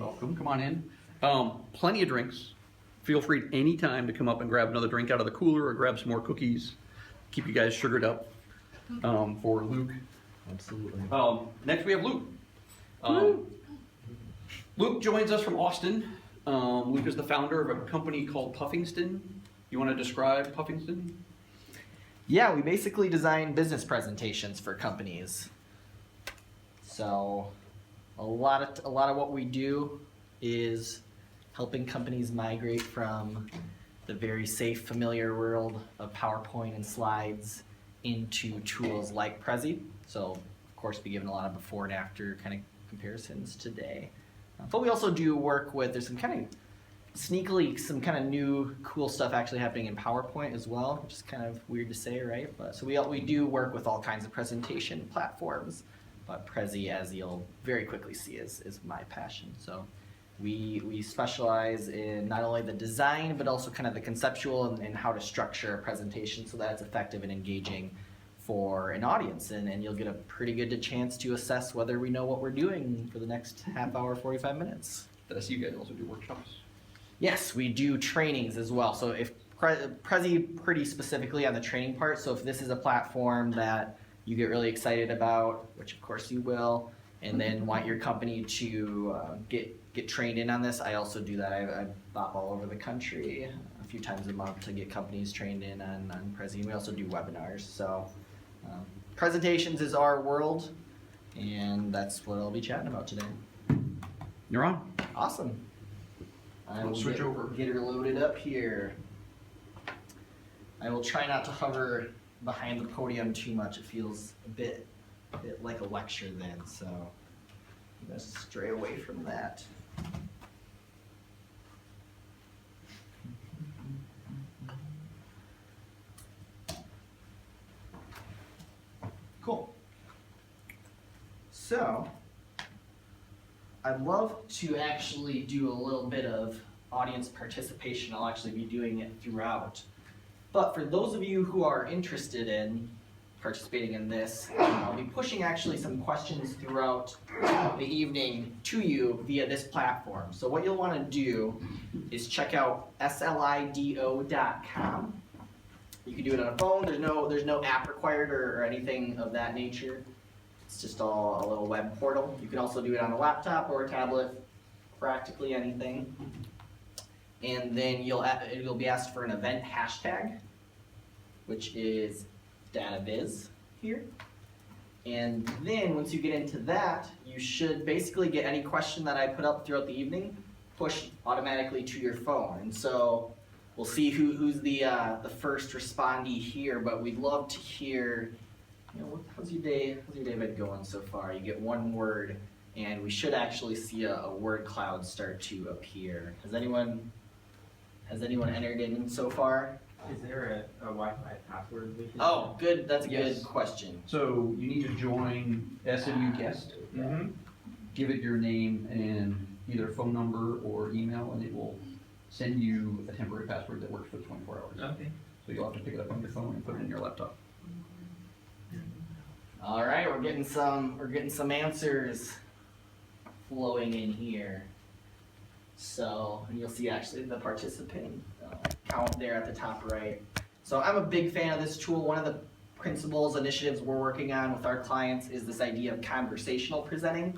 welcome. Come on in. Plenty of drinks. Feel free anytime to come up and grab another drink out of the cooler or grab some more cookies. Keep you guys sugared up for Luke. Absolutely. Next we have Luke. Luke joins us from Austin. Luke is the founder of a company called Puffingston. You want to describe Puffingston? Yeah, we basically design business presentations for companies. So a lot of what we do is helping companies migrate from the very safe, familiar world of PowerPoint and slides into tools like Prezi. So of course be given a lot of before and after kind of comparisons today. But we also do work with, there's some kind of sneakily, some kind of new cool stuff actually happening in PowerPoint as well, which is kind of weird to say, right? But so we do work with all kinds of presentation platforms, but Prezi, as you'll very quickly see, is my passion. So we specialize in not only the design, but also kind of the conceptual and how to structure a presentation so that it's effective and engaging for an audience, and you'll get a pretty good chance to assess whether we know what we're doing for the next half hour, 45 minutes. Did I see you guys also do workshops? Yes, we do trainings as well. So if Prezi pretty specifically on the training part, so if this is a platform that you get really excited about, which of course you will, and then want your company to get trained in on this, I also do that. I bop all over the country a few times a month to get companies trained in on Prezi. We also do webinars. So presentations is our world, and that's what I'll be chatting about today. You're on. Awesome. I will switch over. Get her loaded up here. I will try not to hover behind the podium too much. It feels a bit like a lecture then, so I'm gonna stray away from that. Cool. So I'd love to actually do a little bit of audience participation. I'll actually be doing it throughout. But for those of you who are interested in participating in this, I'll be pushing actually some questions throughout the evening to you via this platform. So what you'll want to do is check out slido.com. You can do it on a phone. There's no app required or anything of that nature. It's just all a little web portal. You can also do it on a laptop or a tablet, practically anything. And then you'll be asked for an event hashtag, which is DataViz here. And then once you get into that, you should basically get any question that I put up throughout the evening pushed automatically to your phone. And so we'll see who's the first respondee here, but we'd love to hear, how's your day been going so far? You get one word, and we should actually see a word cloud start to appear. Has anyone entered in so far? Is there a Wi-Fi password we can? Oh, good. That's a good question. So you need to join SMU guest. Mm-hmm. Give it your name and either phone number or email, and it will send you a temporary password that works for 24 hours. Okay. So you'll have to pick it up on your phone and put it in your laptop. All right, we're getting some answers flowing in here. So, and you'll see actually the participant count there at the top right. So I'm a big fan of this tool. One of the principles, initiatives we're working on with our clients is this idea of conversational presenting.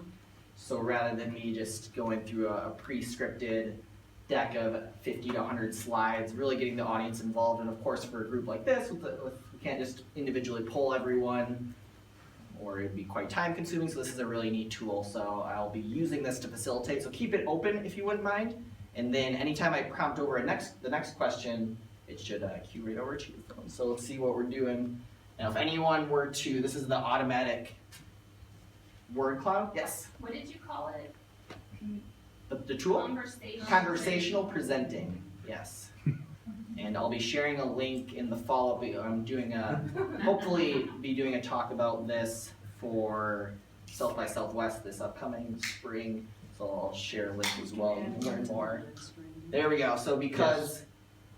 So rather than me just going through a pre-scripted deck of 50 to 100 slides, really getting the audience involved. And of course, for a group like this, we can't just individually poll everyone, or it'd be quite time consuming, so this is a really neat tool. So I'll be using this to facilitate, so keep it open if you wouldn't mind. And then anytime I prompt over the next question, it should cue right over to your phone. So let's see what we're doing. Now if anyone were to, this is the automatic word cloud. Yes? What did you call it? The tool? Conversational presenting, yes. And I'll be sharing a link in the follow-up. I'm doing hopefully be doing a talk about this for South by Southwest this upcoming spring. So I'll share a link as well. You can learn more. There we go. So because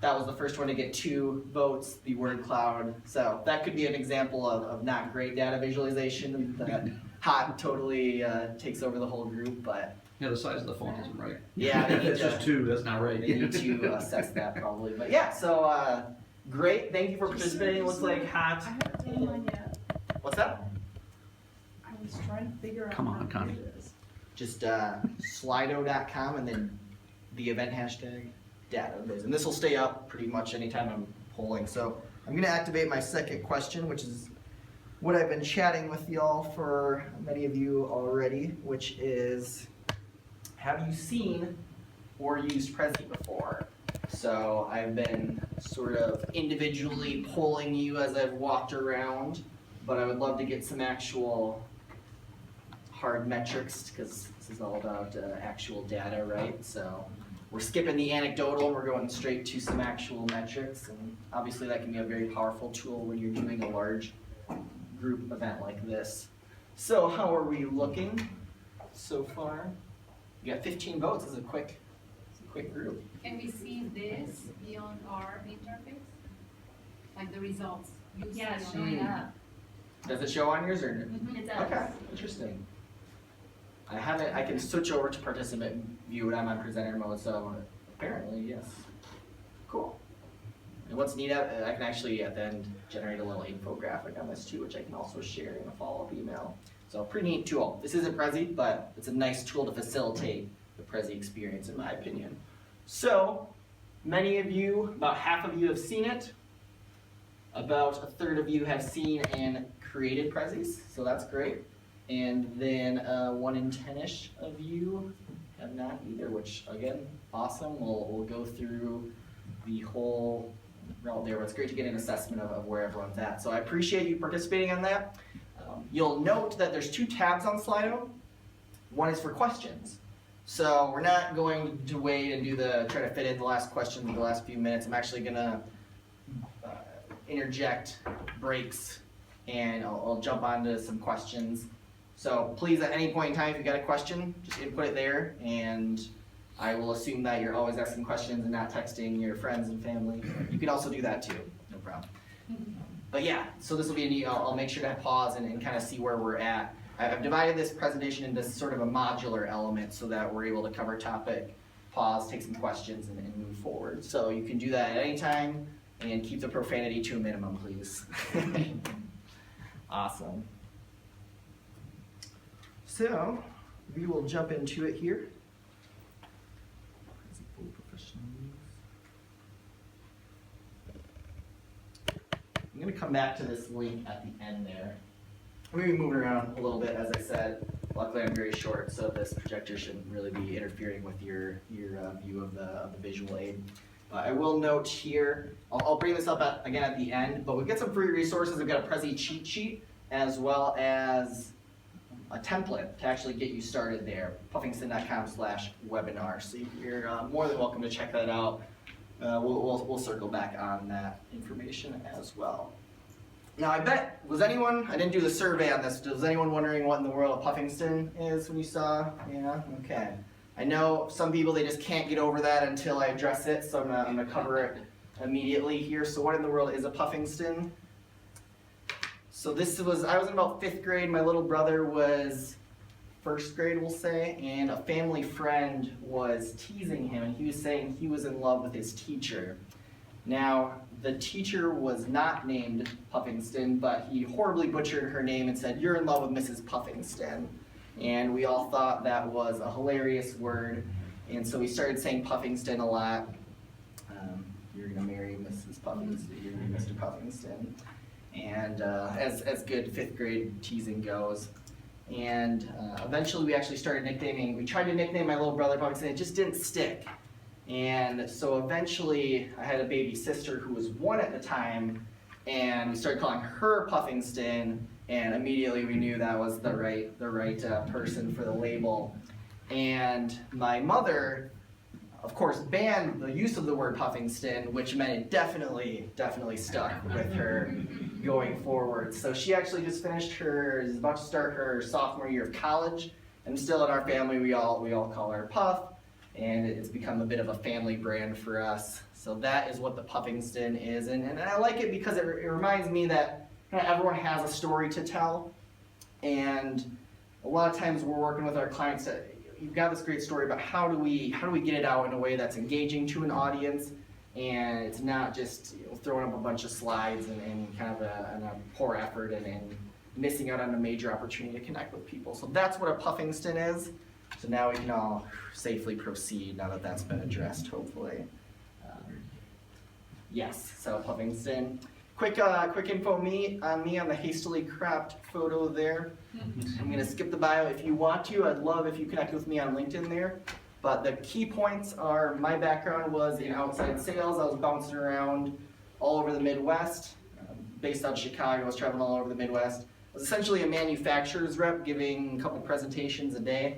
that was the first one to get 2 votes, the word cloud. So that could be an example of not great data visualization that hot totally takes over the whole group, but Yeah, the size of the font isn't right. Yeah, they need That's just to, 2, that's not right. they need to assess that probably. But yeah, so great. Thank you for participating. It looks like hot. I haven't done mine yet. What's that? I was trying to figure out. Come on, how to Connie. do this. Just slido.com and then the event hashtag DataViz. And this will stay up pretty much anytime I'm polling. So I'm going to activate my second question, which is what I've been chatting with y'all for many of you already, which is, have you seen or used Prezi before? So I've been sort of individually polling you as I've walked around, but I would love to get some actual hard metrics because this is all about actual data, right? So we're skipping the anecdotal, we're going straight to some actual metrics, and obviously that can be a very powerful tool when you're doing a large group event like this. So how are we looking so far? We got 15 votes. This is a quick group. Can we see this beyond our interface? Like the results? You Yeah, it's see on showing it? up. Does it show on yours or? Mhm. It does. Okay, interesting. I can switch over to participant view when I'm on presenter mode, so apparently, yes. Cool. And what's neat, I can actually at the end generate a little infographic on this too, which I can also share in a follow-up email. So pretty neat tool. This isn't Prezi, but it's a nice tool to facilitate the Prezi experience in my opinion. So, many of you, about half of you have seen it. About a third of you have seen and created Prezis, so that's great. And then 1 in 10-ish of you have not either, which again, awesome. We'll go through the whole route there, but it's great to get an assessment of where everyone's at. So I appreciate you participating on that. You'll note that there's 2 tabs on Slido. One is for questions. So we're not going to wait and try to fit in the last question in the last few minutes. I'm actually gonna interject breaks and I'll jump onto some questions. So please, at any point in time, if you've got a question, just input it there, and I will assume that you're always asking questions and not texting your friends and family. You can also do that too, no problem. But yeah, so this will be a neat, I'll make sure to pause and kind of see where we're at. I've divided this presentation into sort of a modular element so that we're able to cover topic, pause, take some questions, and move forward. So you can do that at any time, and keep the profanity to a minimum, please. Awesome. So, we will jump into it here. I'm going to come back to this link at the end there. I'm going to be moving around a little bit, as I said. Luckily, I'm very short, so this projector shouldn't really be interfering with your view of the visual aid. I will note here, I'll bring this up again at the end, but we've got some free resources. We've got a Prezi cheat sheet, as well as a template to actually get you started there, puffingston.com/webinar. So you're more than welcome to check that out. We'll circle back on that information as well. Now I bet, I didn't do the survey on this, was anyone wondering what in the world a Puffingston is when you saw? Yeah, okay. I know some people, they just can't get over that until I address it, so I'm gonna cover it immediately here. So what in the world is a Puffingston? So I was in about 5th grade, my little brother was 1st grade, we'll say, and a family friend was teasing him, and he was saying he was in love with his teacher. Now, the teacher was not named Puffingston, but he horribly butchered her name and said, "You're in love with Mrs. Puffingston." And we all thought that was a hilarious word, and so we started saying Puffingston a lot. You're gonna marry Mrs. Puffingston, you're gonna marry Mr. Puffingston. And as good 5th grade teasing goes. And eventually we actually started we tried to nickname my little brother Puffingston, it just didn't stick. And so eventually I had a baby sister who was 1 at the time, and we started calling her Puffingston, and immediately we knew that was the right person for the label. And my mother, of course, banned the use of the word Puffingston, which meant it definitely stuck with her going forward. So she actually just is about to start her sophomore year of college, and still in our family we all call her Puff, and it's become a bit of a family brand for us. So that is what the Puffingston is, and I like it because it reminds me that everyone has a story to tell, and a lot of times we're working with our clients you've got this great story, but how do we get it out in a way that's engaging to an audience, and it's not just throwing up a bunch of slides and kind of a poor effort and missing out on a major opportunity to connect with people. So that's what a Puffingston is. So now we can all safely proceed now that that's been addressed, hopefully. Yes, so Puffingston. Quick info on me on the hastily cropped photo there. I'm gonna skip the bio. If you want to, I'd love if you connect with me on LinkedIn there. But the key points are my background was in outside sales. I was bouncing around all over the Midwest. Based out of Chicago, I was traveling all over the Midwest. I was essentially a manufacturer's rep, giving a couple presentations a day.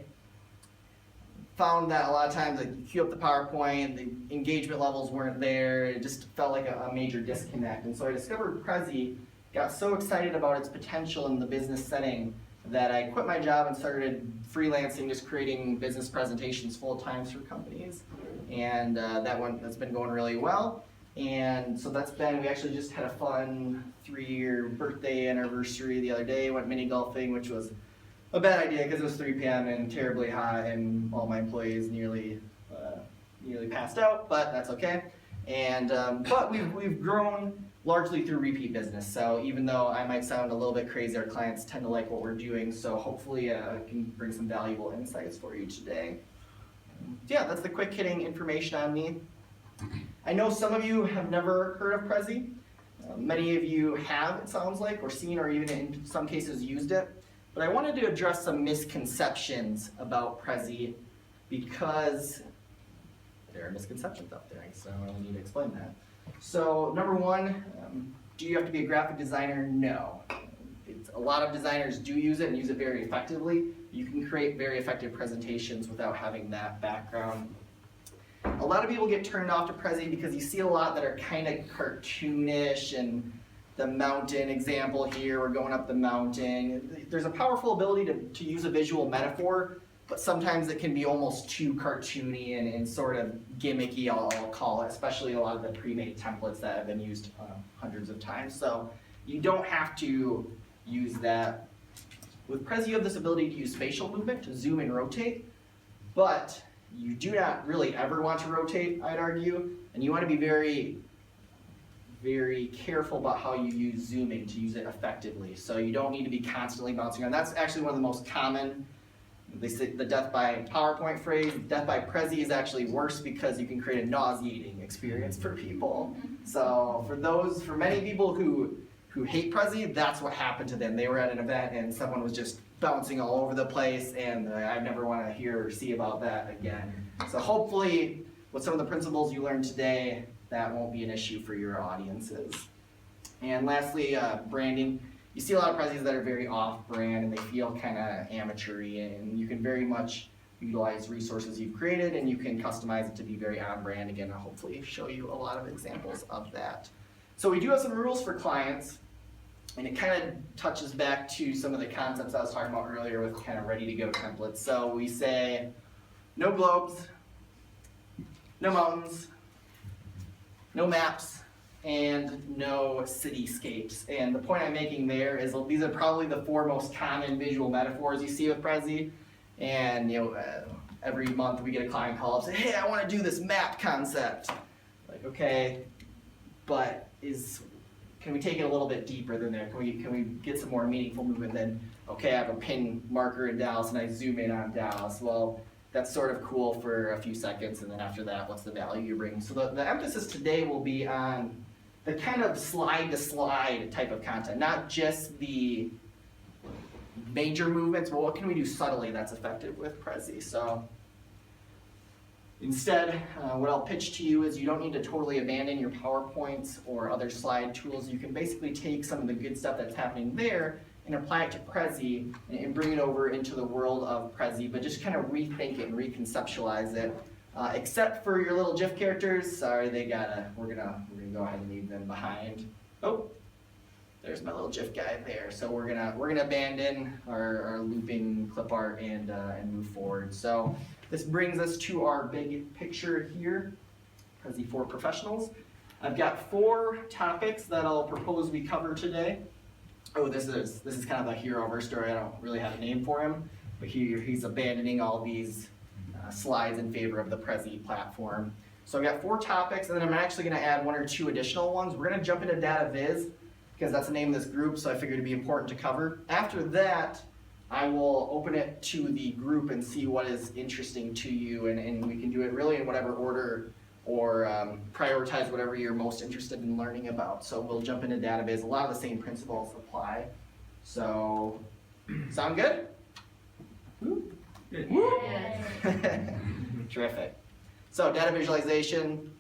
Found that a lot of times, like, you queue up the PowerPoint, the engagement levels weren't there. It just felt like a major disconnect. And so I discovered Prezi, got so excited about its potential in the business setting that I quit my job and started freelancing, just creating business presentations full time for companies. And that's been going really well. And so we actually just had a fun 3-year birthday anniversary the other day, went mini golfing, which was a bad idea because it was 3 p.m. and terribly hot, and all my employees nearly passed out, but that's okay. And but we've grown largely through repeat business. So even though I might sound a little bit crazy, our clients tend to like what we're doing. So hopefully I can bring some valuable insights for you today. Yeah, that's the quick hitting information on me. I know some of you have never heard of Prezi. Many of you have, it sounds like, or seen, or even in some cases used it. But I wanted to address some misconceptions about Prezi because there are misconceptions out there, so I need to explain that. So number one, do you have to be a graphic designer? No. A lot of designers do use it and use it very effectively. You can create very effective presentations without having that background. A lot of people get turned off to Prezi because you see a lot that are kind of cartoonish, and the mountain example here, we're going up the mountain. There's a powerful ability to use a visual metaphor, but sometimes it can be almost too cartoony and sort of gimmicky, I'll call it, especially a lot of the pre-made templates that have been used hundreds of times. So you don't have to use that. With Prezi, you have this ability to use spatial movement to zoom and rotate, but you do not really ever want to rotate, I'd argue, and you want to be very, very careful about how you use zooming to use it effectively. So you don't need to be constantly bouncing around. That's actually one of the most common, they say the death by PowerPoint phrase. Death by Prezi is actually worse because you can create a nauseating experience for people. So for many people who hate Prezi, that's what happened to them. They were at an event and someone was just bouncing all over the place, and I never want to hear or see about that again. So hopefully, with some of the principles you learned today, that won't be an issue for your audiences. And lastly, branding. You see a lot of Prezis that are very off-brand and they feel kind of amateur-y, and you can very much utilize resources you've created and you can customize it to be very on-brand. Again, I'll hopefully show you a lot of examples of that. So we do have some rules for clients, and it kind of touches back to some of the concepts I was talking about earlier with kind of ready-to-go templates. So we say no globes, no mountains, no maps, and no cityscapes. And the point I'm making there is these are probably the 4 most common visual metaphors you see with Prezi. And every month we get a client call up and say, hey, I want to do this map concept. Like, okay, but can we take it a little bit deeper than there? Can we get some more meaningful movement than, okay, I have a pin marker in Dallas and I zoom in on Dallas. Well, that's sort of cool for a few seconds, and then after that, what's the value you bring? So the emphasis today will be on the kind of slide-to-slide type of content, not just the major movements, but what can we do subtly that's effective with Prezi? So instead, what I'll pitch to you is you don't need to totally abandon your PowerPoints or other slide tools. You can basically take some of the good stuff that's happening there and apply it to Prezi and bring it over into the world of Prezi, but just kind of rethink it and reconceptualize it. Except for your little GIF characters, sorry, we're gonna go ahead and leave them behind. Oh, there's my little GIF guy there. So we're gonna abandon our looping clip art and move forward. So this brings us to our big picture here, Prezi for Professionals. I've got 4 topics that I'll propose we cover today. Oh, this is kind of a hero of our story. I don't really have a name for him. but he's abandoning all these slides in favor of the Prezi platform. So I've got 4 topics, and then I'm actually going to add 1 or 2 additional ones. We're going to jump into DataViz, because that's the name of this group, so I figured it'd be important to cover. After that, I will open it to the group and see what is interesting to you, and we can do it really in whatever order, or prioritize whatever you're most interested in learning about. So we'll jump into DataViz. A lot of the same principles apply. So, sound good? Woo? Good. Terrific. So data visualization,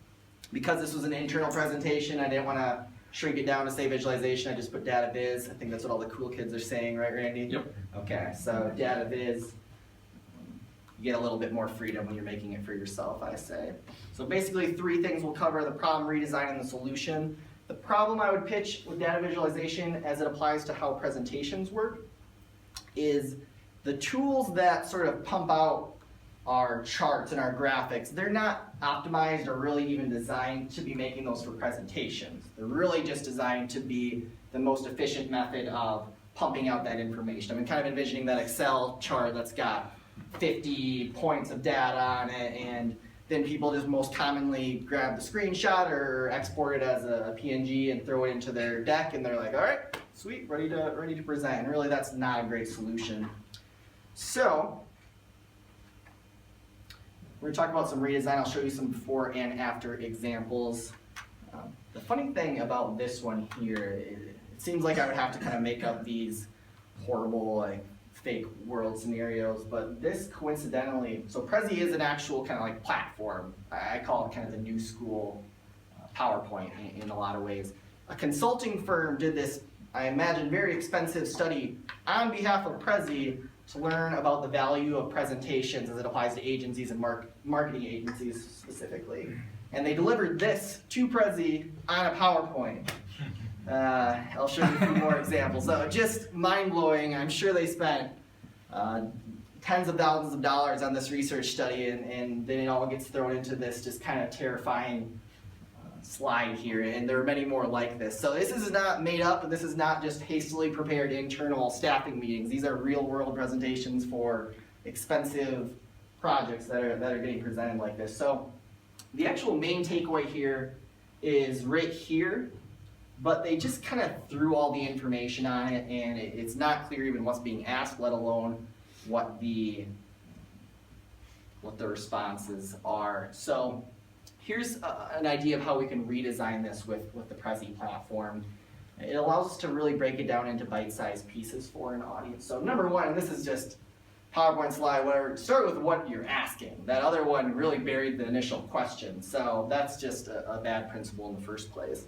because this was an internal presentation, I didn't want to shrink it down to say visualization. I just put data viz. I think that's what all the cool kids are saying, right, Randy? Yep. Okay, so data viz, you get a little bit more freedom when you're making it for yourself, I say. So basically 3 things we'll cover: the problem, redesign, and the solution. The problem I would pitch with data visualization as it applies to how presentations work is the tools that sort of pump out our charts and our graphics, they're not optimized or really even designed to be making those for presentations. They're really just designed to be the most efficient method of pumping out that information. I'm kind of envisioning that Excel chart that's got 50 points of data on it, and then people just most commonly grab the screenshot or export it as a PNG and throw it into their deck, and they're like, all right, sweet, ready to present. And really, that's not a great solution. So we're going to talk about some redesign. I'll show you some before and after examples. The funny thing about this one here, it seems like I would have to kind of make up these horrible, like, fake world scenarios, but this coincidentally, so Prezi is an actual kind of like platform. I call it kind of the new school PowerPoint in a lot of ways. A consulting firm did this, I imagine, very expensive study on behalf of Prezi to learn about the value of presentations as it applies to agencies and marketing agencies specifically. And they delivered this to Prezi on a PowerPoint. I'll show you a few more examples. So just mind-blowing. I'm sure they spent tens of thousands of dollars on this research study, and then it all gets thrown into this just kind of terrifying slide here, and there are many more like this. So this is not made up, and this is not just hastily prepared internal staffing meetings. These are real-world presentations for expensive projects that are getting presented like this. So the actual main takeaway here is right here, but they just kind of threw all the information on it, and it's not clear even what's being asked, let alone what the responses are. So here's an idea of how we can redesign this with the Prezi platform. It allows us to really break it down into bite-sized pieces for an audience. So number 1, and this is just PowerPoint slide, whatever, start with what you're asking. That other one really buried the initial question, so that's just a bad principle in the first place.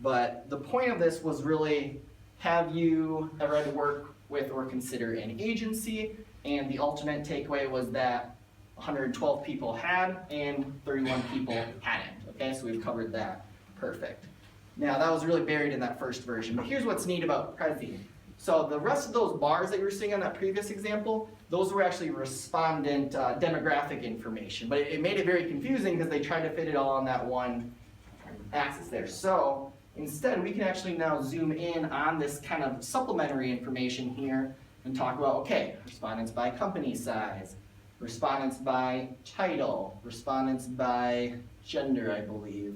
But the point of this was really, have you ever had to work with or consider an agency? And the ultimate takeaway was that 112 people had and 31 people hadn't. Okay, so we've covered that. Perfect. Now that was really buried in that first version, but here's what's neat about Prezi. So the rest of those bars that you were seeing on that previous example, those were actually respondent demographic information, but it made it very confusing because they tried to fit it all on that one axis there. So instead, we can actually now zoom in on this kind of supplementary information here and talk about, okay, respondents by company size, respondents by title, respondents by gender, I believe.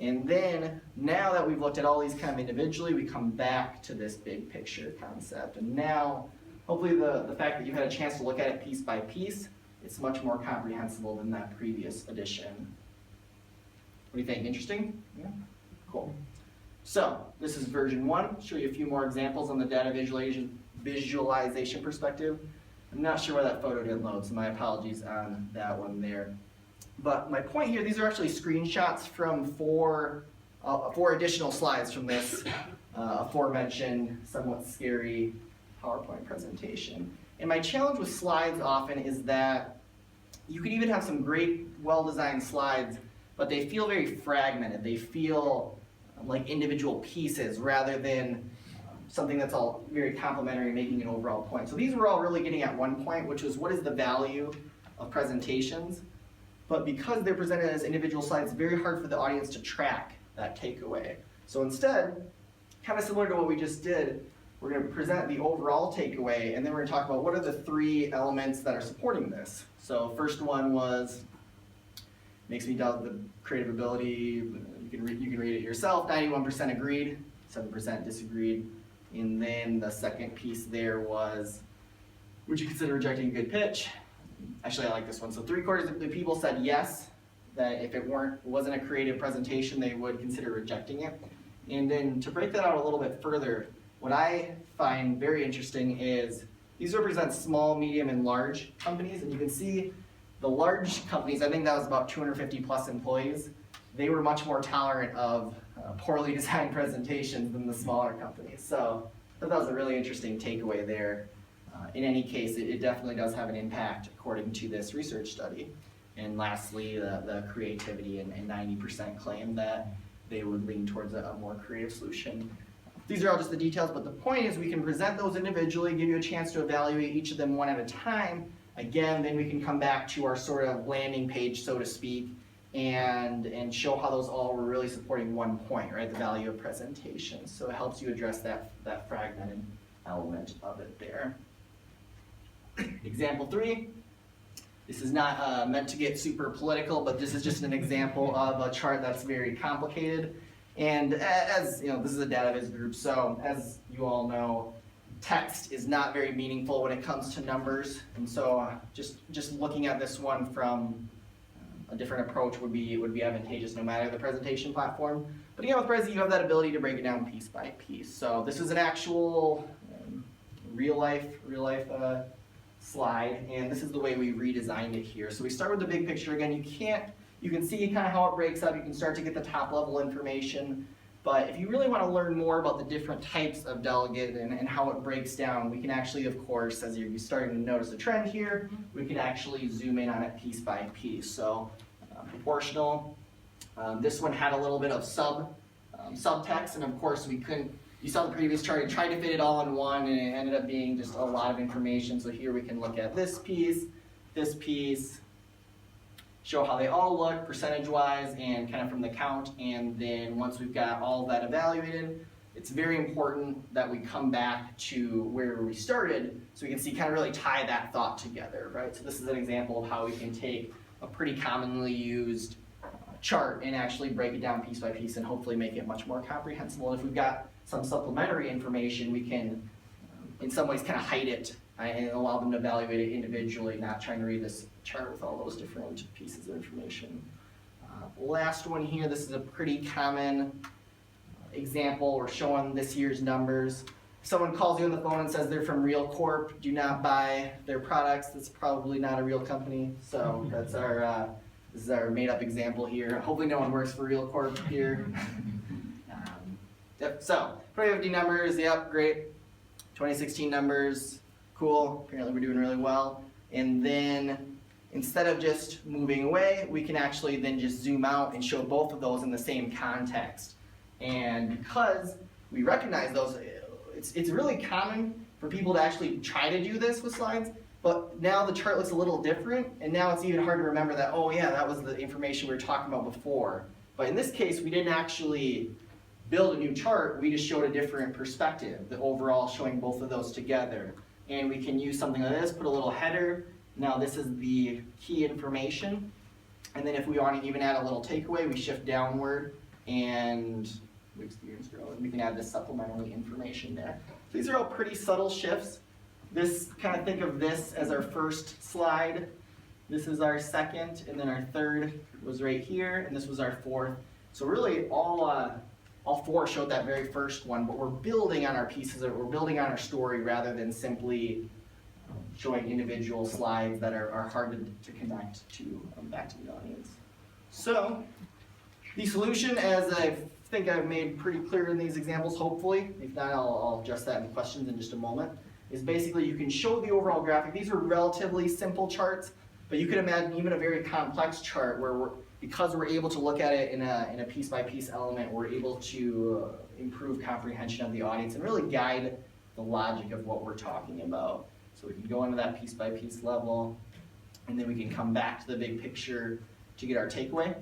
And then, now that we've looked at all these kind of individually, we come back to this big picture concept. And now, hopefully the fact that you've had a chance to look at it piece by piece, it's much more comprehensible than that previous edition. What do you think? Interesting? Yeah? Cool. So, this is version 1. I'll show you a few more examples on the data visualization perspective. I'm not sure why that photo didn't load, so my apologies on that one there. But my point here, these are actually screenshots from four additional slides from this aforementioned, somewhat scary PowerPoint presentation. And my challenge with slides often is that you can even have some great, well-designed slides, but they feel very fragmented. They feel like individual pieces rather than something that's all very complementary, making an overall point. So these were all really getting at one point, which was what is the value of presentations? But because they're presented as individual slides, it's very hard for the audience to track that takeaway. So instead, kind of similar to what we just did, we're going to present the overall takeaway, and then we're going to talk about what are the 3 elements that are supporting this. So first one was, makes me doubt the creative ability. You can read it yourself. 91% agreed, 7% disagreed. And then the second piece there was, would you consider rejecting a good pitch? Actually, I like this one. So 3/4 of the people said yes, that if it wasn't a creative presentation, they would consider rejecting it. And then to break that out a little bit further, what I find very interesting is these represent small, medium, and large companies. And you can see the large companies, I think that was about 250 plus employees, they were much more tolerant of poorly designed presentations than the smaller companies. So I thought that was a really interesting takeaway there. In any case, it definitely does have an impact according to this research study. And lastly, the creativity and 90% claim that they would lean towards a more creative solution. These are all just the details, but the point is we can present those individually, give you a chance to evaluate each of them one at a time. Again, then we can come back to our sort of landing page, so to speak, and show how those all were really supporting one point, right? The value of presentation. So it helps you address that fragmented element of it there. Example 3. This is not meant to get super political, but this is just an example of a chart that's very complicated. And as you know, this is a DataViz group, so as you all know, text is not very meaningful when it comes to numbers. And so just looking at this one from a different approach would be advantageous no matter the presentation platform. But again, with Prezi, you have that ability to break it down piece by piece. So this is an actual real life slide, and this is the way we redesigned it here. So we start with the big picture again. You can see kind of how it breaks up. You can start to get the top level information. But if you really want to learn more about the different types of delegate and how it breaks down, we can actually, of course, as you're starting to notice a trend here, we can actually zoom in on it piece by piece. So proportional. This one had a little bit of subtext, and of course we couldn't. You saw the previous chart, it tried to fit it all in one, and it ended up being just a lot of information. So here we can look at this piece, show how they all look percentage-wise and kind of from the count. And then once we've got all of that evaluated, it's very important that we come back to where we started so we can see kind of really tie that thought together, right? So this is an example of how we can take a pretty commonly used chart and actually break it down piece by piece and hopefully make it much more comprehensible. And if we've got some supplementary information, we can in some ways kind of hide it and allow them to evaluate it individually, not trying to read this chart with all those different pieces of information. Last one here, this is a pretty common example. We're showing this year's numbers. If someone calls you on the phone and says they're from Real Corp, do not buy their products. That's probably not a real company. So that's our this is our made up example here. Hopefully no one works for Real Corp here. Yep, so 2050 numbers, yep, great. 2016 numbers, cool. Apparently we're doing really well. And then instead of just moving away, we can actually then just zoom out and show both of those in the same context. And because we recognize those, it's really common for people to actually try to do this with slides, but now the chart looks a little different, and now it's even hard to remember that, oh yeah, that was the information we were talking about before. But in this case, we didn't actually build a new chart, we just showed a different perspective, the overall showing both of those together. And we can use something like this, put a little header. Now this is the key information. And then if we want to even add a little takeaway, we shift downward and we can add this supplementary information there. These are all pretty subtle shifts. This, kind of think of this as our first slide. This is our second, and then our third was right here, and this was our fourth. So really all four showed that very first one, but we're building on our pieces, we're building on our story rather than simply showing individual slides that are hard to connect to back to the audience. So the solution, as I think I've made pretty clear in these examples, hopefully, if not I'll address that in questions in just a moment, is basically you can show the overall graphic. These are relatively simple charts, but you can imagine even a very complex chart where because we're able to look at it in a piece-by-piece element, we're able to improve comprehension of the audience and really guide the logic of what we're talking about. So we can go into that piece-by-piece level, and then we can come back to the big picture to get our takeaway.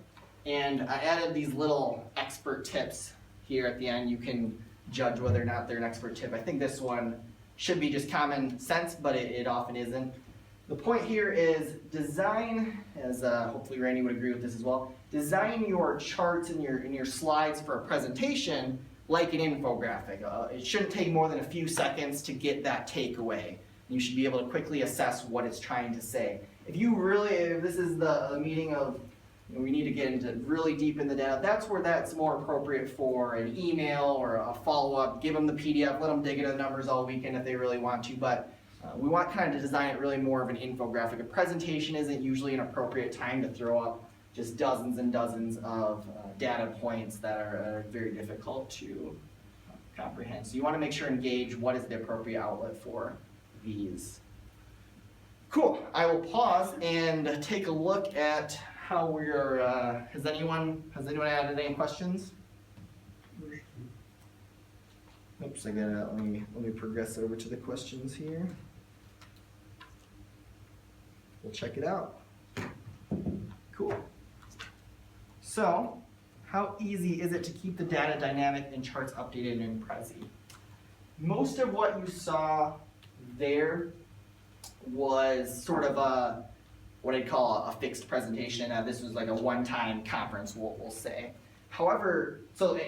And I added these little expert tips here at the end. You can judge whether or not they're an expert tip. I think this one should be just common sense, but it often isn't. The point here is design, as hopefully Randy would agree with this as well, design your charts and your slides for a presentation like an infographic. It shouldn't take more than a few seconds to get that takeaway. You should be able to quickly assess what it's trying to say. If this is the meeting of, we need to get into really deep in the data, that's where that's more appropriate for an email or a follow-up. Give them the PDF, let them dig into the numbers all weekend if they really want to, but we want kind of to design it really more of an infographic. A presentation isn't usually an appropriate time to throw up just dozens and dozens of data points that are very difficult to comprehend. So you want to make sure and gauge what is the appropriate outlet for these. Cool, I will pause and take a look at how we're, has anyone added any questions? Oops, I gotta, let me progress over to the questions here. We'll check it out. Cool. So, how easy is it to keep the data dynamic and charts updated in Prezi? Most of what you saw there was sort of what I'd call a fixed presentation. This was like a one-time conference, we'll say. However, so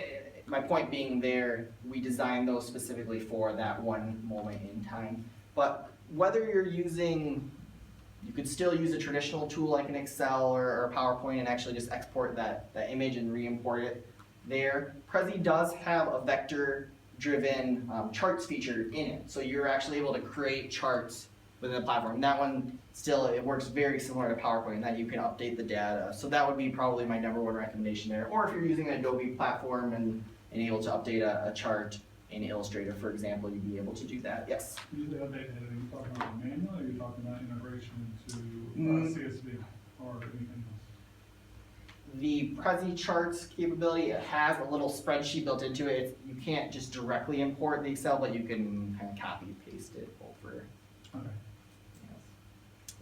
my point being there, we designed those specifically for that one moment in time. But whether you're using, you could still use a traditional tool like an Excel or PowerPoint and actually just export that image and re-import it there. Prezi does have a vector-driven charts feature in it. So you're actually able to create charts within the platform. That one still, it works very similar to PowerPoint in that you can update the data. So that would be probably my #1 recommendation there. Or if you're using an Adobe platform and able to update a chart in Illustrator, for example, you'd be able to do that. Yes? Usually update data, are you talking about manual or are you talking about integration into CSV or anything else? The Prezi charts capability, it has a little spreadsheet built into it. You can't just directly import the Excel, but you can kind of copy and paste it over. Okay.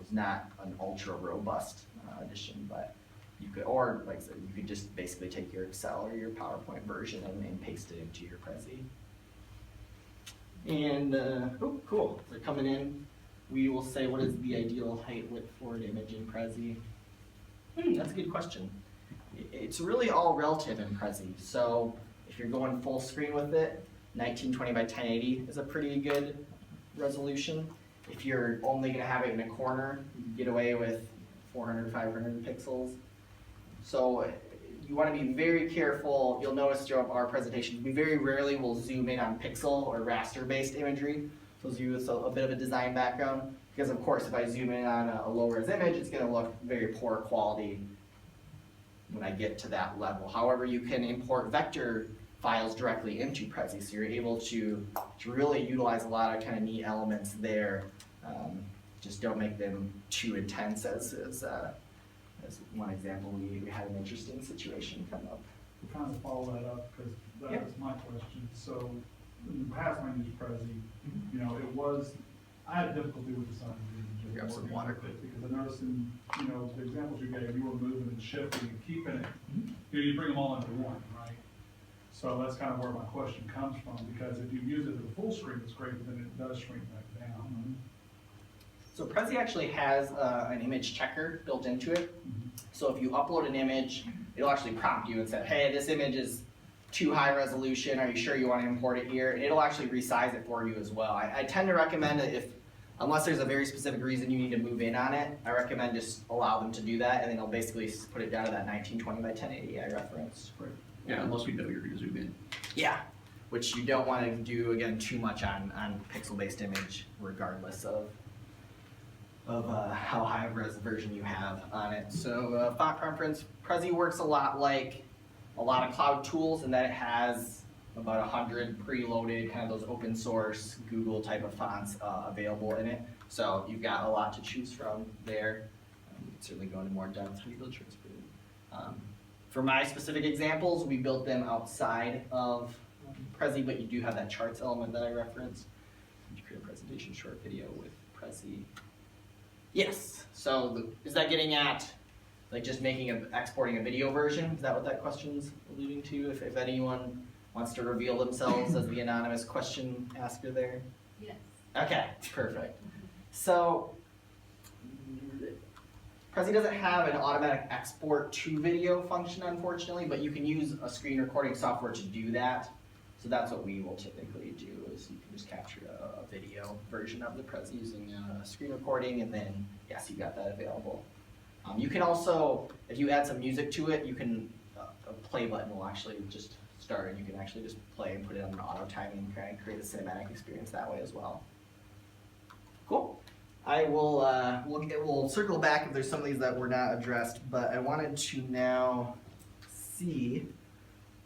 It's not an ultra robust addition, but you could, or like I said, you could just basically take your Excel or your PowerPoint version and paste it into your Prezi. And, oh, cool, so coming in, we will say what is the ideal height width for an image in Prezi? That's a good question. It's really all relative in Prezi. So if you're going full screen with it, 1920 by 1080 is a pretty good resolution. If you're only going to have it in a corner, you can get away with 400, 500 pixels. So you want to be very careful. You'll notice throughout our presentations, we very rarely will zoom in on pixel or raster-based imagery. So let's use a bit of a design background. Because of course, if I zoom in on a low-res image, it's going to look very poor quality when I get to that level. However, you can import vector files directly into Prezi, so you're able to really utilize a lot of kind of neat elements there. Just don't make them too intense, as one example, we had an interesting situation come up. To kind of follow that up, because that was my question. So in the past when I used Prezi, you know, I had difficulty with deciding the image. Grab some water. Because I noticed in, you know, the examples you gave, you were moving and shifting and keeping it, you bring them all into one, right? So that's kind of where my question comes from, because if you use it as a full screen, it's great, but then it does shrink back down. So Prezi actually has an image checker built into it. So if you upload an image, it'll actually prompt you and say, hey, this image is too high resolution, are you sure you want to import it here? And it'll actually resize it for you as well. I tend to recommend that unless there's a very specific reason you need to move in on it, I recommend just allow them to do that, and then they'll basically put it down to that 1920 by 1080 I referenced. Yeah, unless we know you're gonna zoom in. Yeah, which you don't want to do, again, too much on pixel-based image, regardless of how high of res version you have on it. So font preference, Prezi works a lot like a lot of cloud tools in that it has about 100 preloaded, kind of those open source Google type of fonts available in it. So you've got a lot to choose from there. You can certainly go into more depth. How do you build charts? For my specific examples, we built them outside of Prezi, but you do have that charts element that I referenced. You create a presentation short video with Prezi. Yes, so is that getting at like just exporting a video version? Is that what that question's alluding to? If anyone wants to reveal themselves as the anonymous question asker there? Yes. Okay, perfect. So, Prezi doesn't have an automatic export to video function, unfortunately, but you can use a screen recording software to do that. So that's what we will typically do, is you can just capture a video version of the Prezi using a screen recording, and then, yes, you got that available. You can also, if you add some music to it, you can, a play button will actually just start, and you can actually just play and put it on an auto timing and kind of create a cinematic experience that way as well. Cool. I will, we'll circle back if there's some of these that were not addressed, but I wanted to now see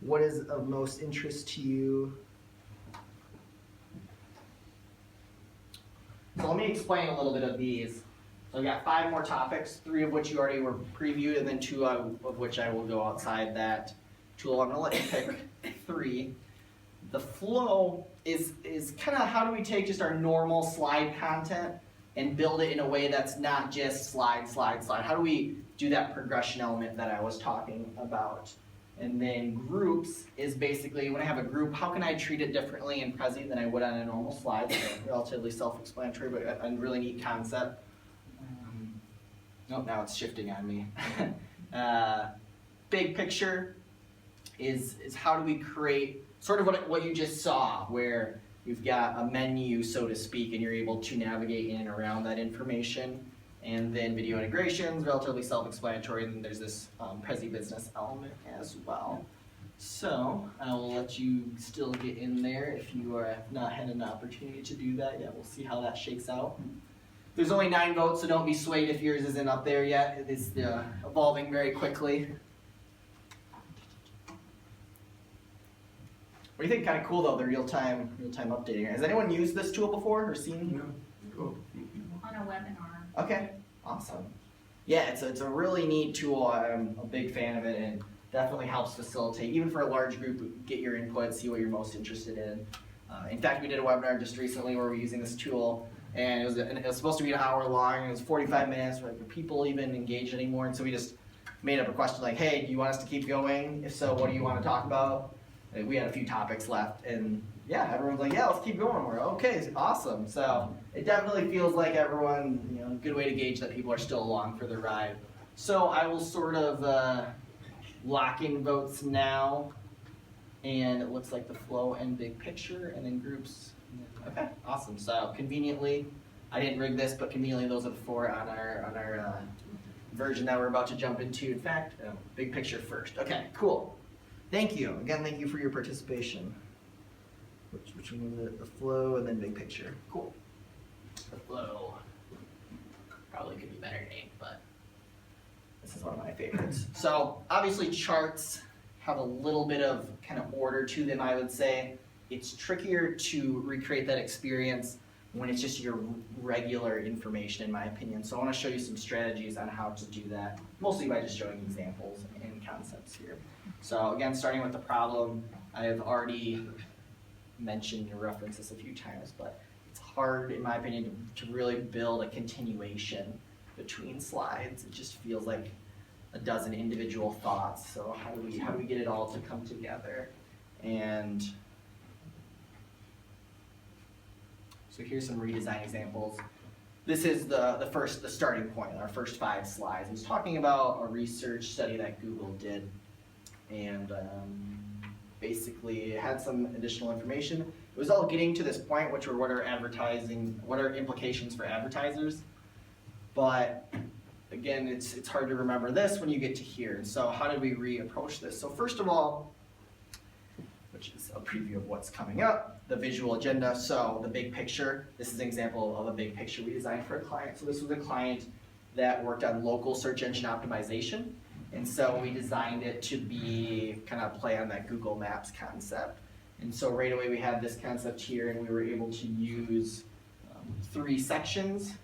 what is of most interest to you. So let me explain a little bit of these. So I've got 5 more topics, 3 of which you already were previewed, and then 2 of which I will go outside that tool. I'm gonna let you pick 3. The flow is kind of how do we take just our normal slide content and build it in a way that's not just slide, slide, slide. How do we do that progression element that I was talking about? And then groups is basically when I have a group, how can I treat it differently in Prezi than I would on a normal slide? So relatively self-explanatory, but a really neat concept. Nope, now it's shifting on me. Big picture is how do we create sort of what you just saw, where you've got a menu, so to speak, and you're able to navigate in and around that information. And then video integrations, relatively self-explanatory, and then there's this Prezi business element as well. So I will let you still get in there if you have not had an opportunity to do that yet. We'll see how that shakes out. There's only 9 votes, so don't be swayed if yours isn't up there yet. It is evolving very quickly. What do you think? Kind of cool though, the real-time updating. Has anyone used this tool before or seen? No. Cool. On a webinar. Okay, awesome. Yeah, it's a really neat tool. I'm a big fan of it, and definitely helps facilitate, even for a large group, get your input, see what you're most interested in. In fact, we did a webinar just recently where we're using this tool, and it was supposed to be an hour long, and it was 45 minutes, where people even engaged anymore, and so we just made up a question like, hey, do you want us to keep going? If so, what do you want to talk about? And we had a few topics left, and yeah, everyone's like, yeah, let's keep going. We're okay, awesome. So it definitely feels like everyone, good way to gauge that people are still along for the ride. So I will sort of lock in votes now, and it looks like the flow and big picture, and then groups. Okay, awesome. So conveniently, I didn't rig this, but conveniently those are the 4 on our version that we're about to jump into. In fact, big picture first. Okay, cool. Thank you. Again, thank you for your participation. Which one was it? The flow and then big picture. Cool. The flow. Probably could be better named, but this is one of my favorites. So obviously charts have a little bit of kind of order to them, I would say. It's trickier to recreate that experience when it's just your regular information, in my opinion. So I want to show you some strategies on how to do that, mostly by just showing examples and concepts here. So again, starting with the problem, I have already mentioned and referenced this a few times, but it's hard, in my opinion, to really build a continuation between slides. It just feels like a dozen individual thoughts. So how do we get it all to come together? And so here's some redesign examples. This is the starting point, our first 5 slides. It's talking about a research study that Google did, and basically it had some additional information. It was all getting to this point, which were what are implications for advertisers. But again, it's hard to remember this when you get to here. And so how did we reapproach this? So first of all, which is a preview of what's coming up, the visual agenda. So the big picture, this is an example of a big picture we designed for a client. So this was a client that worked on local search engine optimization. And so we designed it to be kind of play on that Google Maps concept. And so right away we had this concept here, and we were able to use 3 sections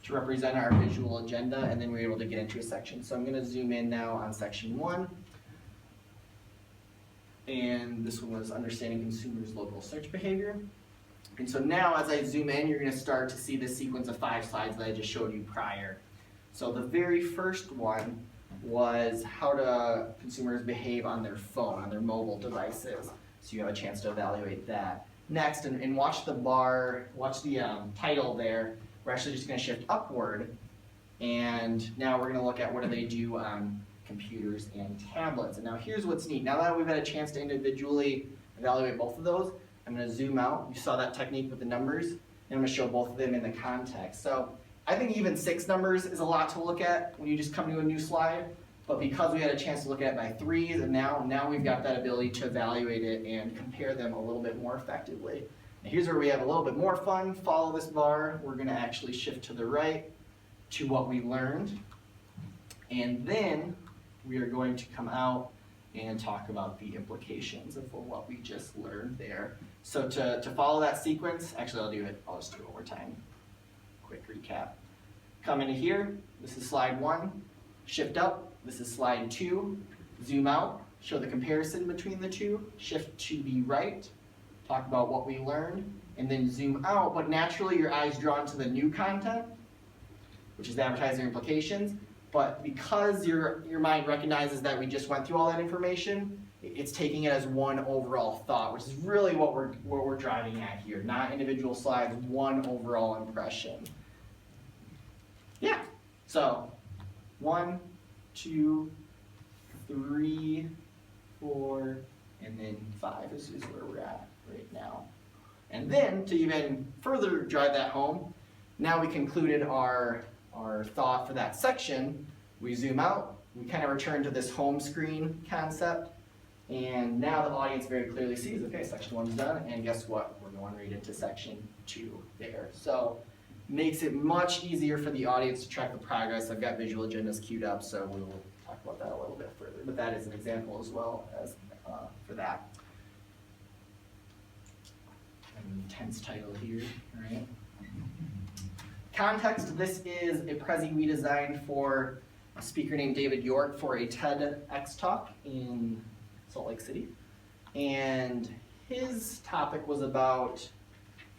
to represent our visual agenda, and then we were able to get into a section. So I'm going to zoom in now on section 1. And this one was understanding consumers' local search behavior. And so now as I zoom in, you're going to start to see this sequence of 5 slides that I just showed you prior. So the very first one was how do consumers behave on their phone, on their mobile devices. So you have a chance to evaluate that. Next, and watch the bar, watch the title there. We're actually just going to shift upward, and now we're going to look at what do they do on computers and tablets. And now here's what's neat. Now that we've had a chance to individually evaluate both of those, I'm going to zoom out. You saw that technique with the numbers, and I'm going to show both of them in the context. So I think even 6 numbers is a lot to look at when you just come to a new slide, but because we had a chance to look at it by 3s, and now we've got that ability to evaluate it and compare them a little bit more effectively. And here's where we have a little bit more fun. Follow this bar. We're going to actually shift to the right to what we learned, and then we are going to come out and talk about the implications of what we just learned there. So to follow that sequence, actually I'll just do it one more time. Quick recap. Come into here, this is slide 1, shift up, this is slide 2, zoom out, show the comparison between the two, shift to the right, talk about what we learned, and then zoom out, but naturally your eyes drawn to the new content, which is the advertising implications, but because your mind recognizes that we just went through all that information, it's taking it as one overall thought, which is really what we're driving at here. Not individual slides, one overall impression. Yeah. So 1, 2, 3, 4, and then 5 is where we're at right now. And then to even further drive that home, now we concluded our thought for that section. We zoom out, we kind of return to this home screen concept, and now the audience very clearly sees, okay, section 1's done, and guess what? We're going right into section 2 there. So makes it much easier for the audience to track the progress. I've got visual agendas queued up, so we'll talk about that a little bit further, but that is an example as well as for that. An intense title here, right? Context, this is a Prezi we designed for a speaker named David York for a TEDx talk in Salt Lake City. And his topic was about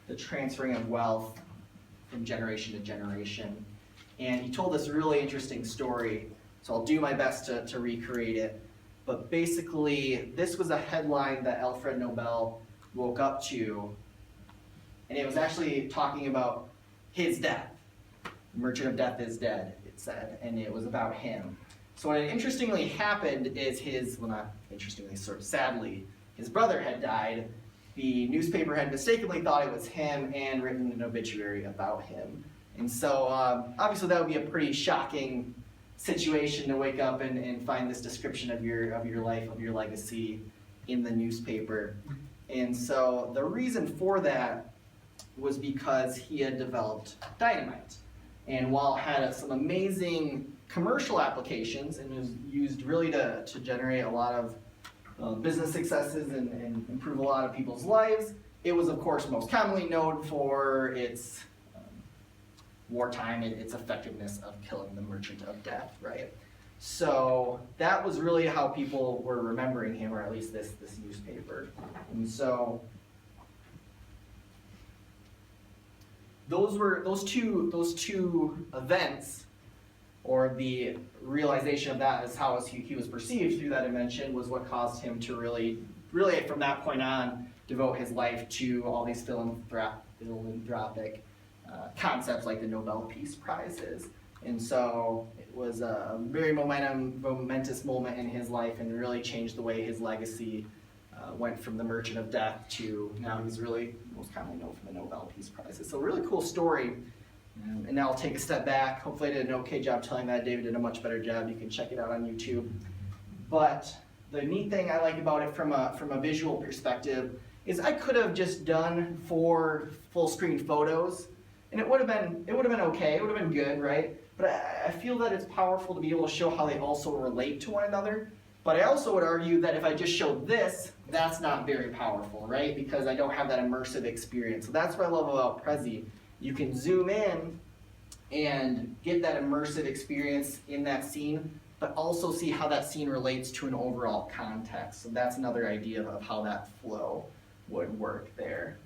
the transferring of wealth from generation to generation. And he told this really interesting story, so I'll do my best to recreate it. But basically, this was a headline that Alfred Nobel woke up to, and it was actually talking about his death. The merchant of death is dead, it said, and it was about him. So what interestingly happened is well, not interestingly, sort of sadly, his brother had died. The newspaper had mistakenly thought it was him and written an obituary about him. And so obviously that would be a pretty shocking situation to wake up and find this description of your life, of your legacy in the newspaper. And so the reason for that was because he had developed dynamite. And while it had some amazing commercial applications and was used really to generate a lot of business successes and improve a lot of people's lives, it was of course most commonly known for its wartime and its effectiveness of killing the merchant of death, right? So that was really how people were remembering him, or at least this newspaper. And so those two events, or the realization of that as how he was perceived through that invention, was what caused him to really from that point on devote his life to all these philanthropic concepts like the Nobel Peace Prizes. And so it was a very momentous moment in his life, and really changed the way his legacy went from the merchant of death to now he's really most commonly known for the Nobel Peace Prizes. So a really cool story. And now I'll take a step back. Hopefully I did an okay job telling that. David did a much better job. You can check it out on YouTube. But the neat thing I like about it from a visual perspective is I could have just done 4 full screen photos, and it would have been okay. It would have been good, right? But I feel that it's powerful to be able to show how they also relate to one another. But I also would argue that if I just showed this, that's not very powerful, right? Because I don't have that immersive experience. So that's what I love about Prezi. You can zoom in and get that immersive experience in that scene, but also see how that scene relates to an overall context. So that's another idea of how that flow would work there.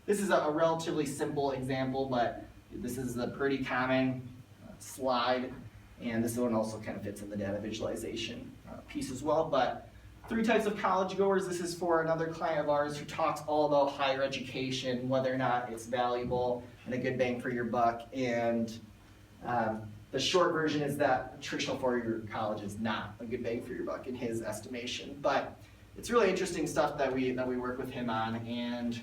This is a relatively simple example, but this is a pretty common slide. And this one also kind of fits in the data visualization piece as well. But 3 types of college goers. This is for another client of ours who talks all about higher education, whether or not it's valuable and a good bang for your buck. And the short version is that traditional four-year college is not a good bang for your buck in his estimation. But it's really interesting stuff that we work with him on. And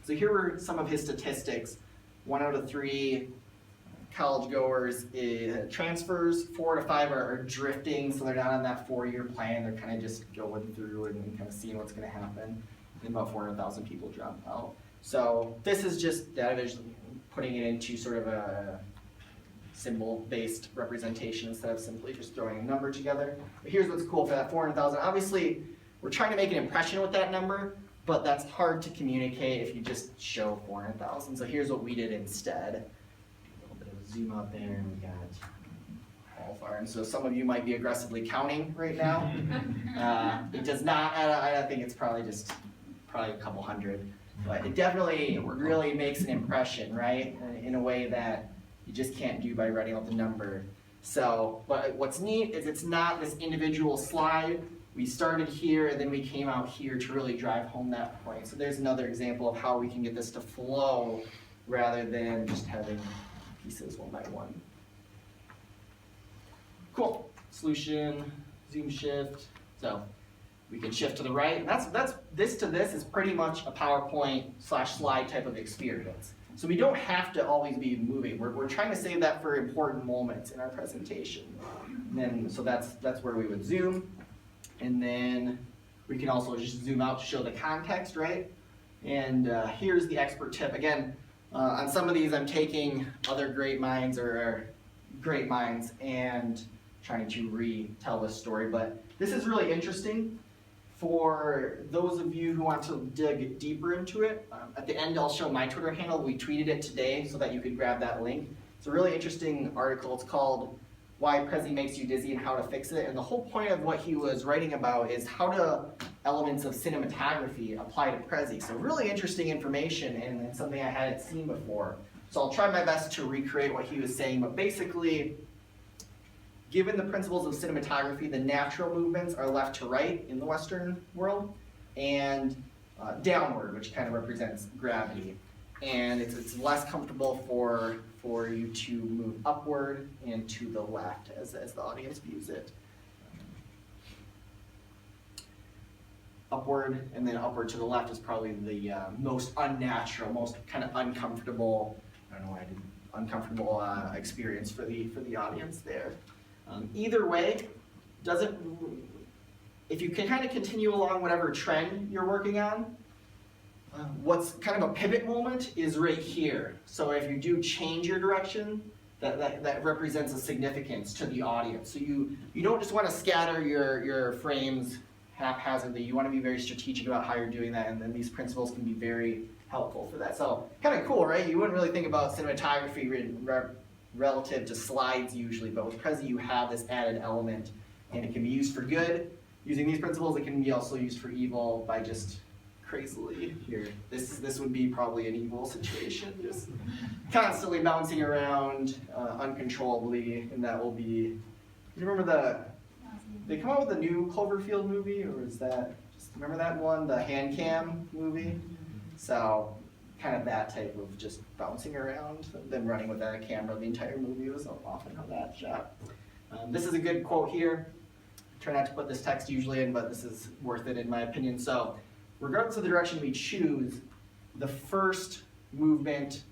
so here were some of his statistics. 1 out of 3 college goers transfers, 4 to 5 are drifting, so they're not on that 4-year plan. They're kind of just going through and kind of seeing what's going to happen. And about 400,000 people drop out. So this is just DataViz putting it into sort of a symbol-based representation instead of simply just throwing a number together. But here's what's cool for that 400,000. Obviously, we're trying to make an impression with that number, but that's hard to communicate if you just show 400,000. So here's what we did instead. Zoom out there and we got all far. And so some of you might be aggressively counting right now. It does not, I think it's probably a couple hundred. But it definitely really makes an impression, right? In a way that you just can't do by writing out the number. So, but what's neat is it's not this individual slide. We started here and then we came out here to really drive home that point. So there's another example of how we can get this to flow rather than just having pieces one by one. Cool. Solution, zoom shift. So we can shift to the right. That's this to this is pretty much a PowerPoint / slide type of experience. So we don't have to always be moving. We're trying to save that for important moments in our presentation. And then so that's where we would zoom. And then we can also just zoom out to show the context, right? And here's the expert tip. Again, on some of these, I'm taking other great minds or great minds and trying to retell this story. But this is really interesting for those of you who want to dig deeper into it. At the end, I'll show my Twitter handle. We tweeted it today so that you could grab that link. It's a really interesting article. It's called Why Prezi Makes You Dizzy and How to Fix It. And the whole point of what he was writing about is how do elements of cinematography apply to Prezi. So really interesting information and something I hadn't seen before. So I'll try my best to recreate what he was saying, but basically, given the principles of cinematography, the natural movements are left to right in the Western world, and downward, which kind of represents gravity. And it's less comfortable for you to move upward and to the left as the audience views it. Upward and then upward to the left is probably the most unnatural, most kind of uncomfortable, I don't know why I did uncomfortable experience for the audience there. Either way, if you can kind of continue along whatever trend you're working on, what's kind of a pivot moment is right here. So if you do change your direction, that represents a significance to the audience. So you don't just want to scatter your frames haphazardly. You want to be very strategic about how you're doing that, and then these principles can be very helpful for that. So kind of cool, right? You wouldn't really think about cinematography relative to slides usually, but with Prezi you have this added element, and it can be used for good. Using these principles, it can be also used for evil by just crazily here. This would be probably an evil situation, just constantly bouncing around uncontrollably, and that will be. You remember they come out with a new Cloverfield movie, or is that just remember that one, the hand cam movie? So kind of that type of just bouncing around, then running with that camera. The entire movie was often how that shot. This is a good quote here. I try not to put this text usually in, but this is worth it in my opinion. So regardless of the direction we choose, the first movement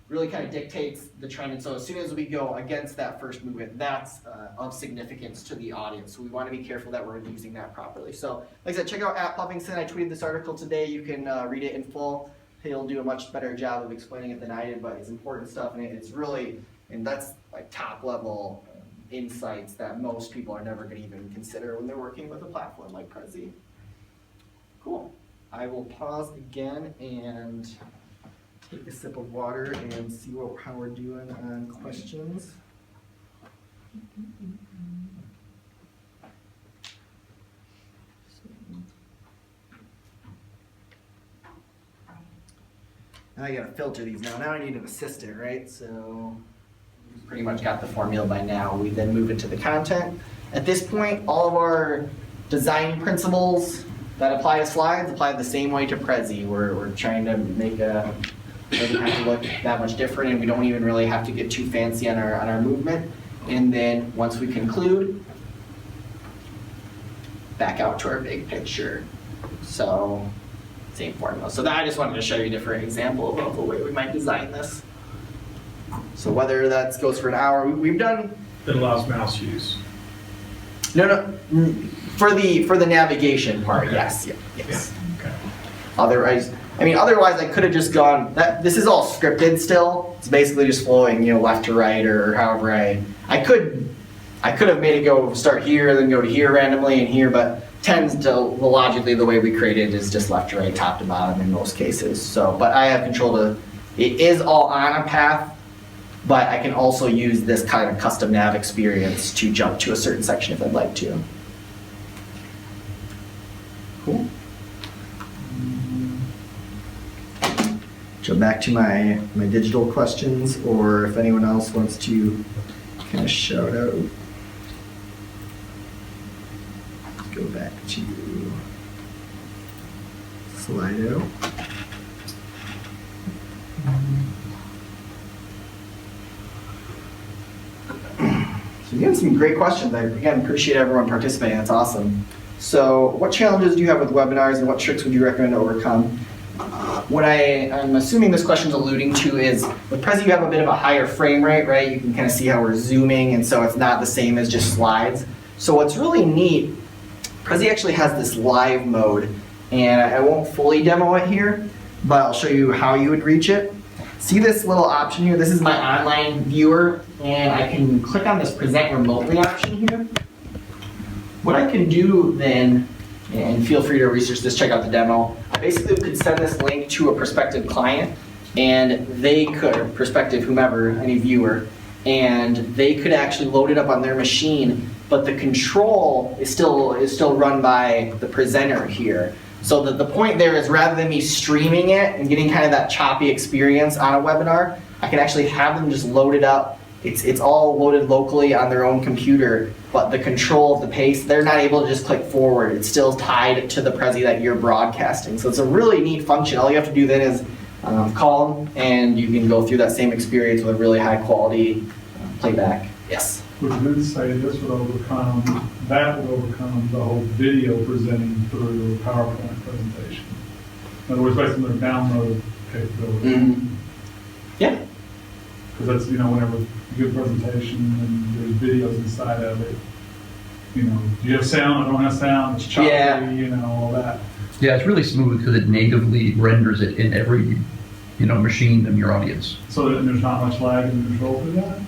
really kind of dictates the trend. And so as soon as we go against that first movement, that's of significance to the audience. So we want to be careful that we're using that properly. So like I said, check out @Puffingston. I tweeted this article today. You can read it in full. He'll do a much better job of explaining it than I did, but it's important stuff, and it's really, and that's like top level insights that most people are never going to even consider when they're working with a platform like Prezi. Cool. I will pause again and take a sip of water and see how we're doing on questions. Now I gotta filter these now. Now I need an assistant, right? So use pretty much got the formula by now. We then move into the content. At this point, all of our design principles that apply to slides apply the same way to Prezi. We're trying to make a, doesn't have to look that much different, and we don't even really have to get too fancy on our movement. And then once we conclude, back out to our big picture. So, same formula. So I just wanted to show you a different example of the way we might design this. So whether that goes for an hour, we've done. That allows mouse use. No, for the navigation part, Okay. yes, yes. Okay. Otherwise I could have just gone. This is all scripted still. It's basically just flowing, left to right or however I could have made it go start here, then go to here randomly and here, but tends to logically the way we created is just left to right, top to bottom in most cases. So, but I have control to. It is all on a path, but I can also use this kind of custom nav experience to jump to a certain section if I'd like to. Cool. Jump back to my digital questions, or if anyone else wants to kind of shout out. Go back to Slido. So again, some great questions. I again appreciate everyone participating. That's awesome. So what challenges do you have with webinars, and what tricks would you recommend to overcome? What I'm assuming this question's alluding to is, with Prezi you have a bit of a higher frame rate, right? You can kind of see how we're zooming, and so it's not the same as just slides. So what's really neat, Prezi actually has this live mode, and I won't fully demo it here, but I'll show you how you would reach it. See this little option here? This is my online viewer, and I can click on this present remotely option here. What I can do then, and feel free to research this, check out the demo, I basically could send this link to a prospective client, and they could, prospective whomever, any viewer, and they could actually load it up on their machine, but the control is still run by the presenter here. So the point there is, rather than me streaming it and getting kind of that choppy experience on a webinar, I can actually have them just load it up. It's all loaded locally on their own computer, but the control of the pace, they're not able to just click forward. It's still tied to the Prezi that you're broadcasting. So it's a really neat function. All you have to do then is call them, and you can go through that same experience with really high quality playback. Yes? Would you then say this would overcome, that would overcome the whole video presenting through a PowerPoint presentation? In other words, based on their download capability. Mm-hmm. Yeah. Because that's, whenever you give a presentation and there's videos inside of it, do you have sound, I don't have sound, it's choppy, Yeah. All that. Yeah, it's really smooth because it natively renders it in every, machine in your audience. So that there's not much lag in the control for that?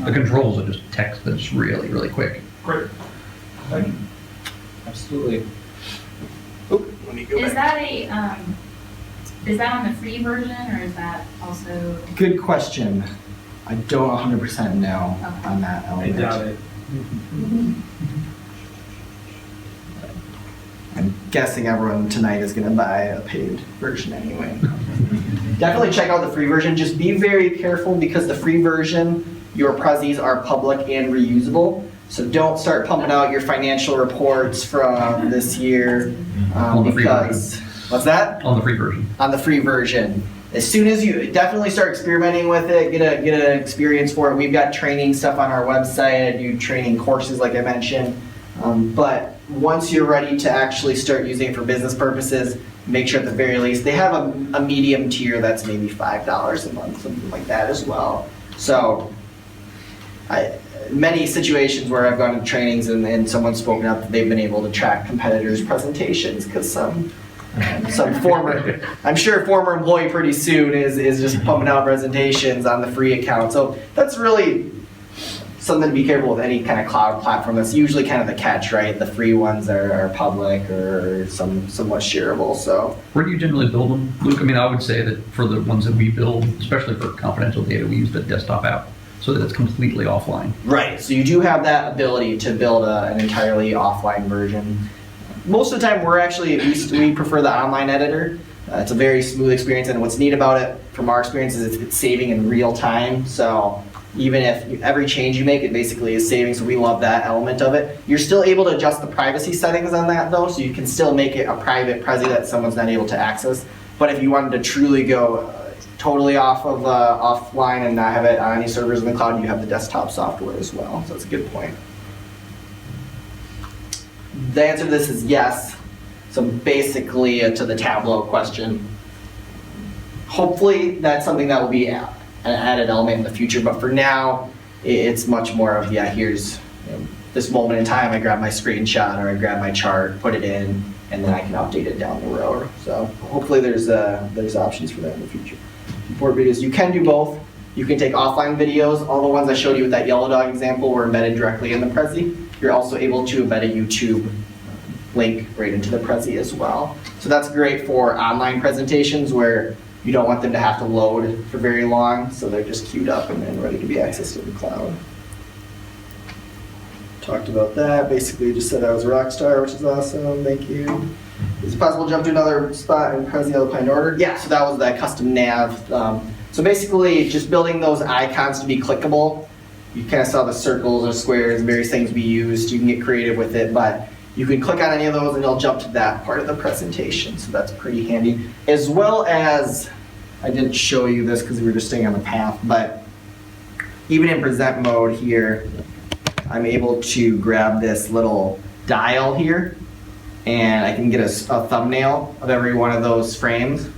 The controls are just text that's really, really quick. Great. Thank you. Absolutely. Oop, let me go Is back. that is that on the free version, or is that also? Good question. I don't 100% know on that I element. doubt it. I'm guessing everyone tonight is going to buy a paid version anyway. Definitely check out the free version. Just be very careful, because the free version, your Prezis are public and reusable. So don't start pumping out your financial reports from this year On the free because, what's that? On the free version. On the free version. As soon as you definitely start experimenting with it, get an experience for it. We've got training stuff on our website. I do training courses like I mentioned. But once you're ready to actually start using it for business purposes, make sure at the very least, they have a medium tier that's maybe $5 a month, something like that as well. So many situations where I've gone to trainings and someone's spoken up that they've been able to track competitors' presentations because some former, I'm sure former employee pretty soon is just pumping out presentations on the free account. So that's really something to be careful with any kind of cloud platform. That's usually kind of the catch, right? The free ones are public or somewhat shareable. So Where do you generally build them, Luke? I mean, I would say that for the ones that we build, especially for confidential data, we use the desktop app so that it's completely offline. right, so you do have that ability to build an entirely offline version. Most of the time, we prefer the online editor. It's a very smooth experience, and what's neat about it, from our experience, is it's saving in real time. So even if every change you make, it basically is saving, so we love that element of it. You're still able to adjust the privacy settings on that though, so you can still make it a private Prezi that someone's not able to access. But if you wanted to truly go totally off of offline and not have it on any servers in the cloud, you have the desktop software as well, so that's a good point. The answer to this is yes. So basically to the Tableau question, hopefully that's something that will be an added element in the future, but for now it's much more of, yeah, here's this moment in time, I grab my screenshot or I grab my chart, put it in, and then I can update it down the road. So hopefully there's options for that in the future. For videos, you can do both. You can take offline videos. All the ones I showed you with that yellow dog example were embedded directly in the Prezi. You're also able to embed a YouTube link right into the Prezi as well. So that's great for online presentations where you don't want them to have to load for very long, so they're just queued up and then ready to be accessed in the cloud. Talked about that. Basically just said I was a rock star, which is awesome. Thank you. Is it possible to jump to another spot in Prezi other planned order? Yeah, so that was that custom nav. So basically just building those icons to be clickable. You kind of saw the circles or squares, various things we used. You can get creative with it, but you can click on any of those and it'll jump to that part of the presentation. So that's pretty handy. As well as, I didn't show you this because we were just staying on the path, but even in present mode here, I'm able to grab this little dial here and I can get a thumbnail of every one of those frames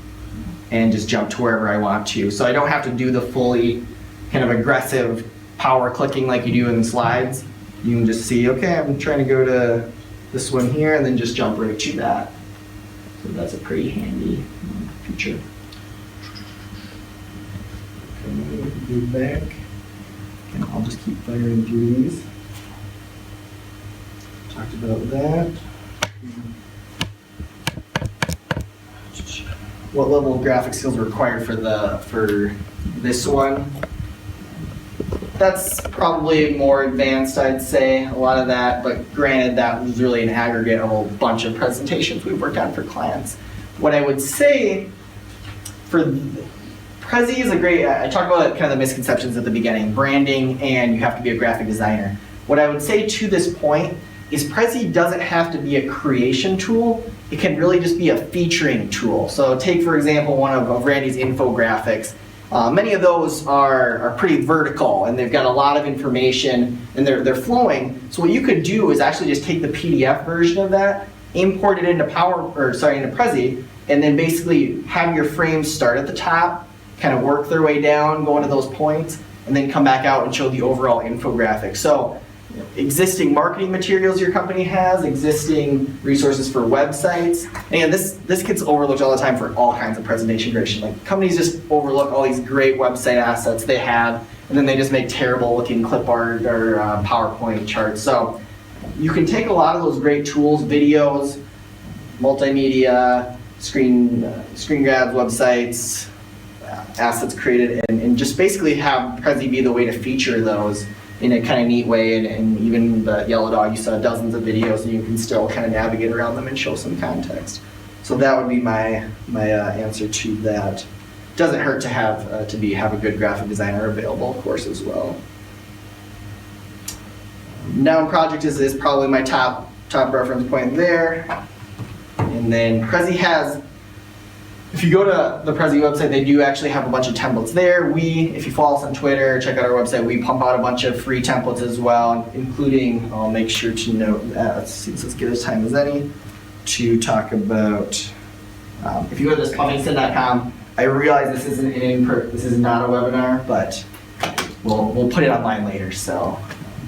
and just jump to wherever I want to. So I don't have to do the fully kind of aggressive power clicking like you do in the slides. You can just see, okay, I'm trying to go to this one here and then just jump right to that. So that's a pretty handy feature. Okay, go back. And I'll just keep firing through these. Talked about that. What level of graphic skills are required for this one? That's probably more advanced, I'd say, a lot of that, but granted that was really an aggregate of a whole bunch of presentations we've worked on for clients. What I would say for Prezi is a great, I talked about kind of the misconceptions at the beginning, branding and you have to be a graphic designer. What I would say to this point is Prezi doesn't have to be a creation tool, it can really just be a featuring tool. So take for example one of Randy's infographics. Many of those are pretty vertical and they've got a lot of information and they're flowing. So what you could do is actually just take the PDF version of that, import it into into Prezi, and then basically have your frames start at the top, kind of work their way down, go into those points, and then come back out and show the overall infographic. So existing marketing materials your company has, existing resources for websites. And this gets overlooked all the time for all kinds of presentation creation. Like companies just overlook all these great website assets they have, and then they just make terrible looking clip art or PowerPoint charts. So you can take a lot of those great tools, videos, multimedia, screen grabs, websites, assets created, and just basically have Prezi be the way to feature those in a kind of neat way, and even the yellow dog, you saw dozens of videos and you can still kind of navigate around them and show some context. So that would be my answer to that. Doesn't hurt to have have a good graphic designer available, of course, as well. Noun project is probably my top reference point there. And then Prezi has, if you go to the Prezi website, they do actually have a bunch of templates there. If you follow us on Twitter, check out our website, we pump out a bunch of free templates as well, including, I'll make sure to note that, let's see, let's get as time as any, to talk about, if you go to this Puffingston.com, I realize this is not a webinar, but we'll put it online later, so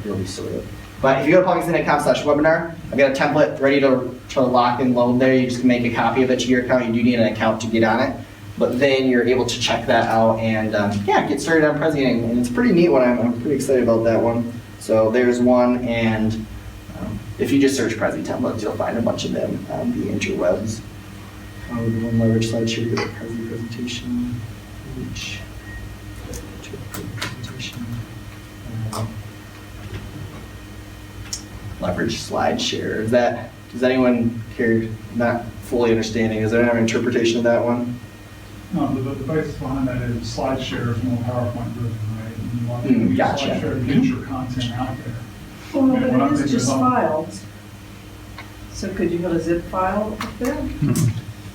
it'll be sorted. But if you go to Puffingston.com/webinar, I've got a template ready to lock and load there. You just make a copy of it to your account. You do need an account to get on it. But then you're able to check that out and get started on Prezi. And it's a pretty neat one. I'm pretty excited about that one. So there's one, and if you just search Prezi templates, you'll find a bunch of them on the interwebs. The one leverage slide share, the Prezi presentation. Leverage slide share. Does anyone care, not fully understanding, is there an interpretation of that one? No, the basis behind that is slide share is more PowerPoint driven, right? And you want to use Gotcha. slide share to get your content out there. Well, Yeah, what I'm but it is thinking just is on- files. So could you have a zip file up there?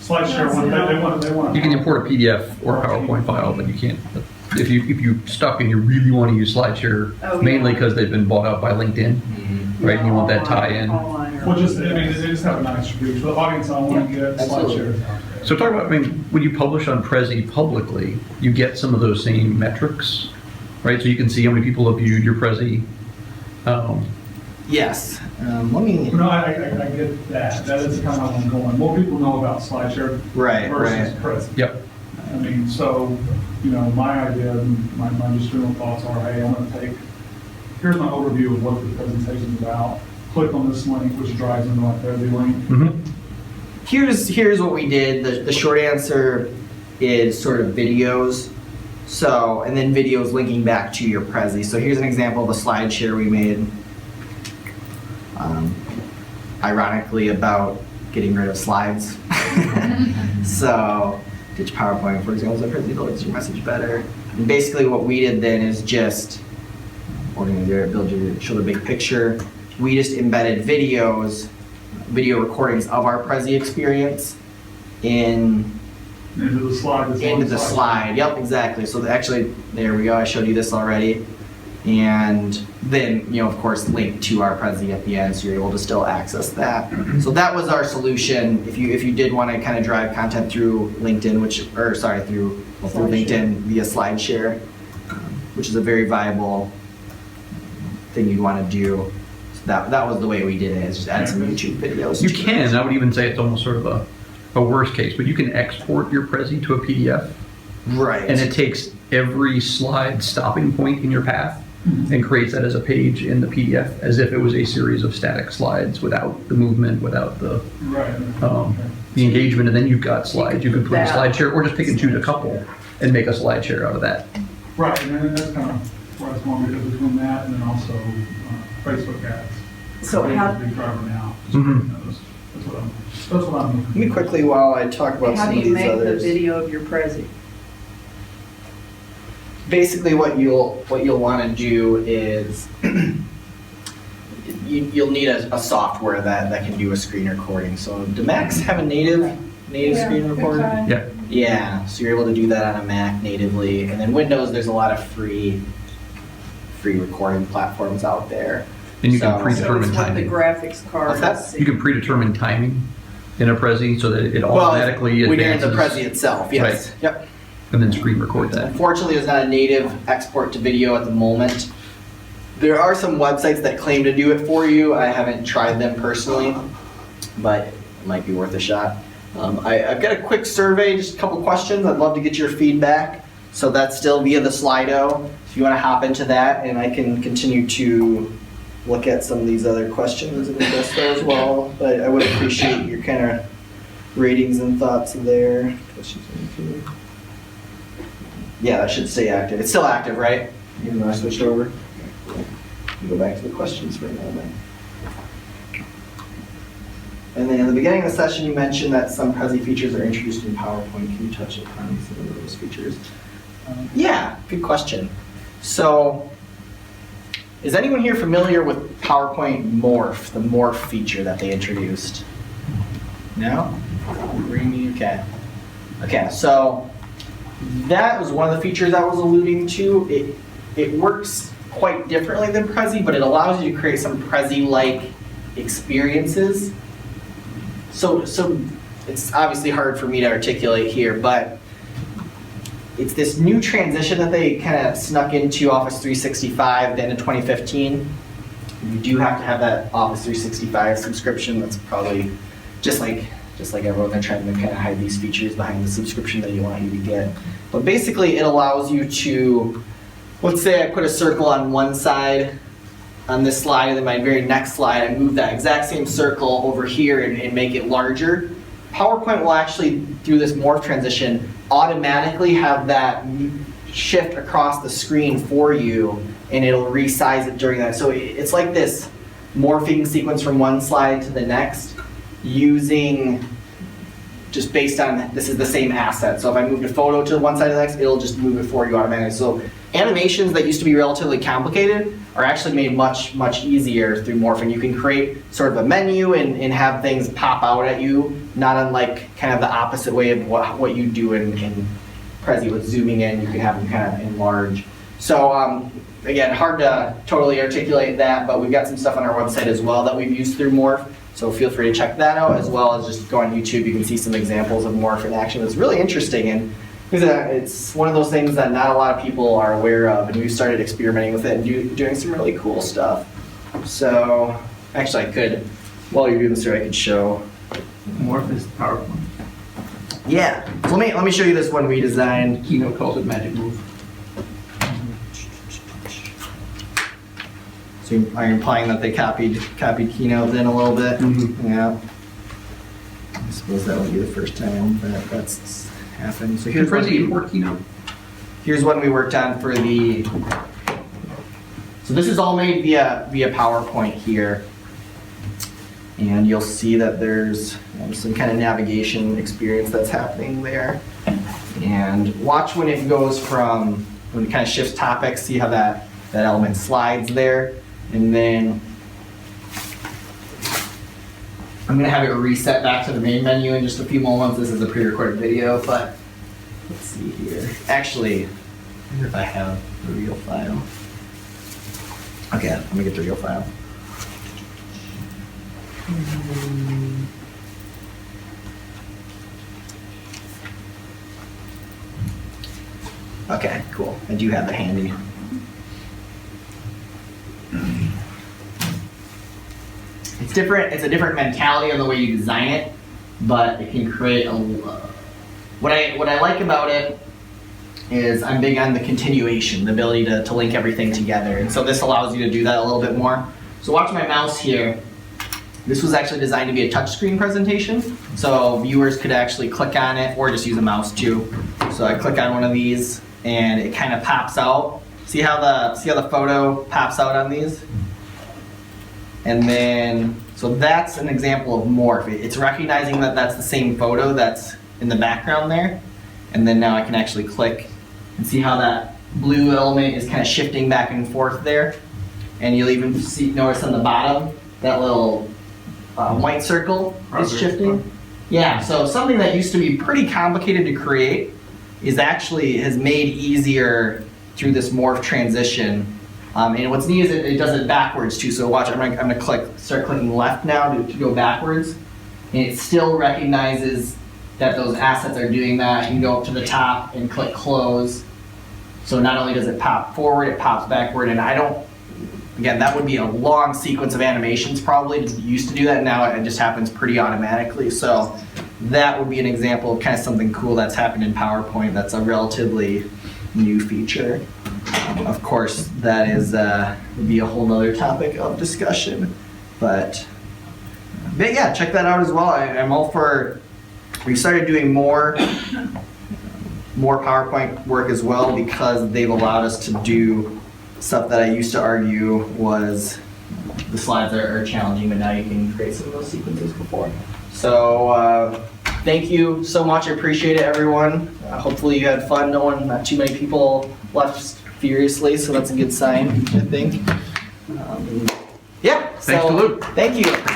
Slide share, they want. You can import a PDF or a PowerPoint file, but you can't, if you stuck and you really want to use SlideShare, Oh, mainly yeah. because they've been bought out by LinkedIn, right, and you want that tie-in. Online or- Well, just, I mean, they just have a nice review. For the audience, I want to get slide absolutely. share. So talk about, I mean, when you publish on Prezi publicly, you get some of those same metrics, right? So you can see how many people have viewed your Prezi. Yes. Let me. No, I get that. That is kind of where I'm going. More people know about SlideShare Right, versus right. Prezi. Yep. I mean, so, my idea, my just general thoughts are, hey, I'm gonna here's my overview of what the presentation's about. Click on this link, which drives into my Prezi link. Mm-hmm. Here's what we did. The short answer is sort of videos. So, and then videos linking back to your Prezi. So here's an example of a slide share we made. Ironically about getting rid of slides. So, ditch PowerPoint, for example, so Prezi builds your message better. And basically what we did then is just organize your, show the big picture. We just embedded video recordings of our Prezi experience into Into the slide. that's on the slide. Yep, exactly. So actually, there we go. I showed you this already. And then, of course, link to our Prezi at the end, so you're able to still access that. So that was our solution. If you did want to kind of drive content through LinkedIn, through LinkedIn via SlideShare, which is a very viable thing you'd want to do. So that was the way we did it. Is just add some YouTube videos. You to it. can, I would even say it's almost sort of a worst case, but you can export your Prezi to a PDF, Right. and it takes every slide stopping point in your path and creates that as a page in the PDF, as if it was a series of static slides without the movement, without the Right. the engagement, and then you've got slides. You can put a that. SlideShare, or just pick and choose a couple and make a SlideShare out of that. Right, and then that's kind of where it's going, because between that and then also Facebook ads. So That's how- a big driver now. Mhm. That's what I'm. Let me quickly, while I talk about How some do of you these make the others. video of your Prezi? Basically, what you'll want to do is you'll need a software that can do a screen recording. So do Macs have a native screen recorder? Yeah. Yeah, so you're able to do that on a Mac natively, and then Windows. There's a lot of free recording platforms out there. And you can So- So predetermine it's what the timing. graphics card What's that? is You can predetermine timing in a Prezi so that it Well, automatically we did in the advances, Prezi itself. Yes. Right. Yep. and then screen record that. Unfortunately, there's not a native export to video at the moment. There are some websites that claim to do it for you. I haven't tried them personally, but it might be worth a shot. I've got a quick survey, just a couple questions. I'd love to get your feedback. So that's still via the Slido. If you want to hop into that, and I can continue to look at some of these other questions and address those well. But I would appreciate your kind of ratings and thoughts there. Yeah, that should stay active. It's still active, right? Even though I switched over. Go back to the questions for a moment. And then in the beginning of the session, you mentioned that some Prezi features are introduced in PowerPoint. Can you touch upon some of those features? Yeah, good question. So, is anyone here familiar with PowerPoint Morph, the Morph feature that they introduced? No? Okay. Okay, so that was one of the features I was alluding to. It works quite differently than Prezi, but it allows you to create some Prezi-like experiences. So it's obviously hard for me to articulate here, but it's this new transition that they kind of snuck into Office 365 at the end of 2015. You do have to have that Office 365 subscription. That's probably just like everyone, they're trying to kind of hide these features behind the subscription that you want you to get. But basically, it allows you to, let's say I put a circle on one side on this slide, and then my very next slide, I move that exact same circle over here and make it larger. PowerPoint will actually, through this morph transition, automatically have that shift across the screen for you, and it'll resize it during that. So it's like this morphing sequence from one slide to the next, using just based on this is the same asset. So if I moved a photo to one side of the next, it'll just move it for you automatically. So animations that used to be relatively complicated are actually made much, much easier through morphing. You can create sort of a menu and have things pop out at you, not unlike kind of the opposite way of what you do in Prezi with zooming in. You can have them kind of enlarge. So again, hard to totally articulate that, but we've got some stuff on our website as well that we've used through Morph. So feel free to check that out, as well as just go on YouTube. You can see some examples of Morph in action. It's really interesting, and it's one of those things that not a lot of people are aware of, and we've started experimenting with it and doing some really cool stuff. So actually I could, while you're doing this here, I could show. Morph is PowerPoint. Yeah, so let me show you this one we designed. Keynote calls it magic move. So are you implying that they copied Keynote in a little bit? Mm-hmm. Yeah. I suppose that would be the first time that that's happened. So Can here's Prezi import Keynote? Here's one we worked on for the. So this is all made via PowerPoint here, and you'll see that there's some kind of navigation experience that's happening there. And watch when it goes from when it kind of shifts topics. See how that element slides there. And then I'm gonna have it reset back to the main menu in just a few moments. This is a pre-recorded video, but let's see here. Actually, I wonder if I have the real file. Okay, let me get the real file. Okay, cool. I do have it handy. It's different. It's a different mentality on the way you design it, but it can create a. What I like about it is I'm big on the continuation, the ability to link everything together, and so this allows you to do that a little bit more. So watch my mouse here. This was actually designed to be a touchscreen presentation, so viewers could actually click on it or just use a mouse too. So I click on one of these, and it kind of pops out. See how the photo pops out on these? And then, so that's an example of morph. It's recognizing that that's the same photo that's in the background there. And then now I can actually click and see how that blue element is kind of shifting back and forth there. And you'll even notice on the bottom, that little white circle is shifting. Yeah, so something that used to be pretty complicated to create has made easier through this morph transition. And what's neat is it does it backwards too. So watch, I'm gonna start clicking left now to go backwards. And it still recognizes that those assets are doing that. You can go up to the top and click close. So not only does it pop forward, it pops backward. And again, that would be a long sequence of animations probably. It used to do that, now it just happens pretty automatically. So that would be an example of kind of something cool that's happened in PowerPoint that's a relatively new feature. Of course, that would be a whole nother topic of discussion. But yeah, check that out as well. I'm all for, we started doing more PowerPoint work as well because they've allowed us to do stuff that I used to argue was the slides are challenging, but now you can create some of those sequences before. So thank you so much. I appreciate it, everyone. Hopefully you had fun. Not too many people left furiously, so that's a good sign, I think. Yeah. Thanks to Luke. Thank you.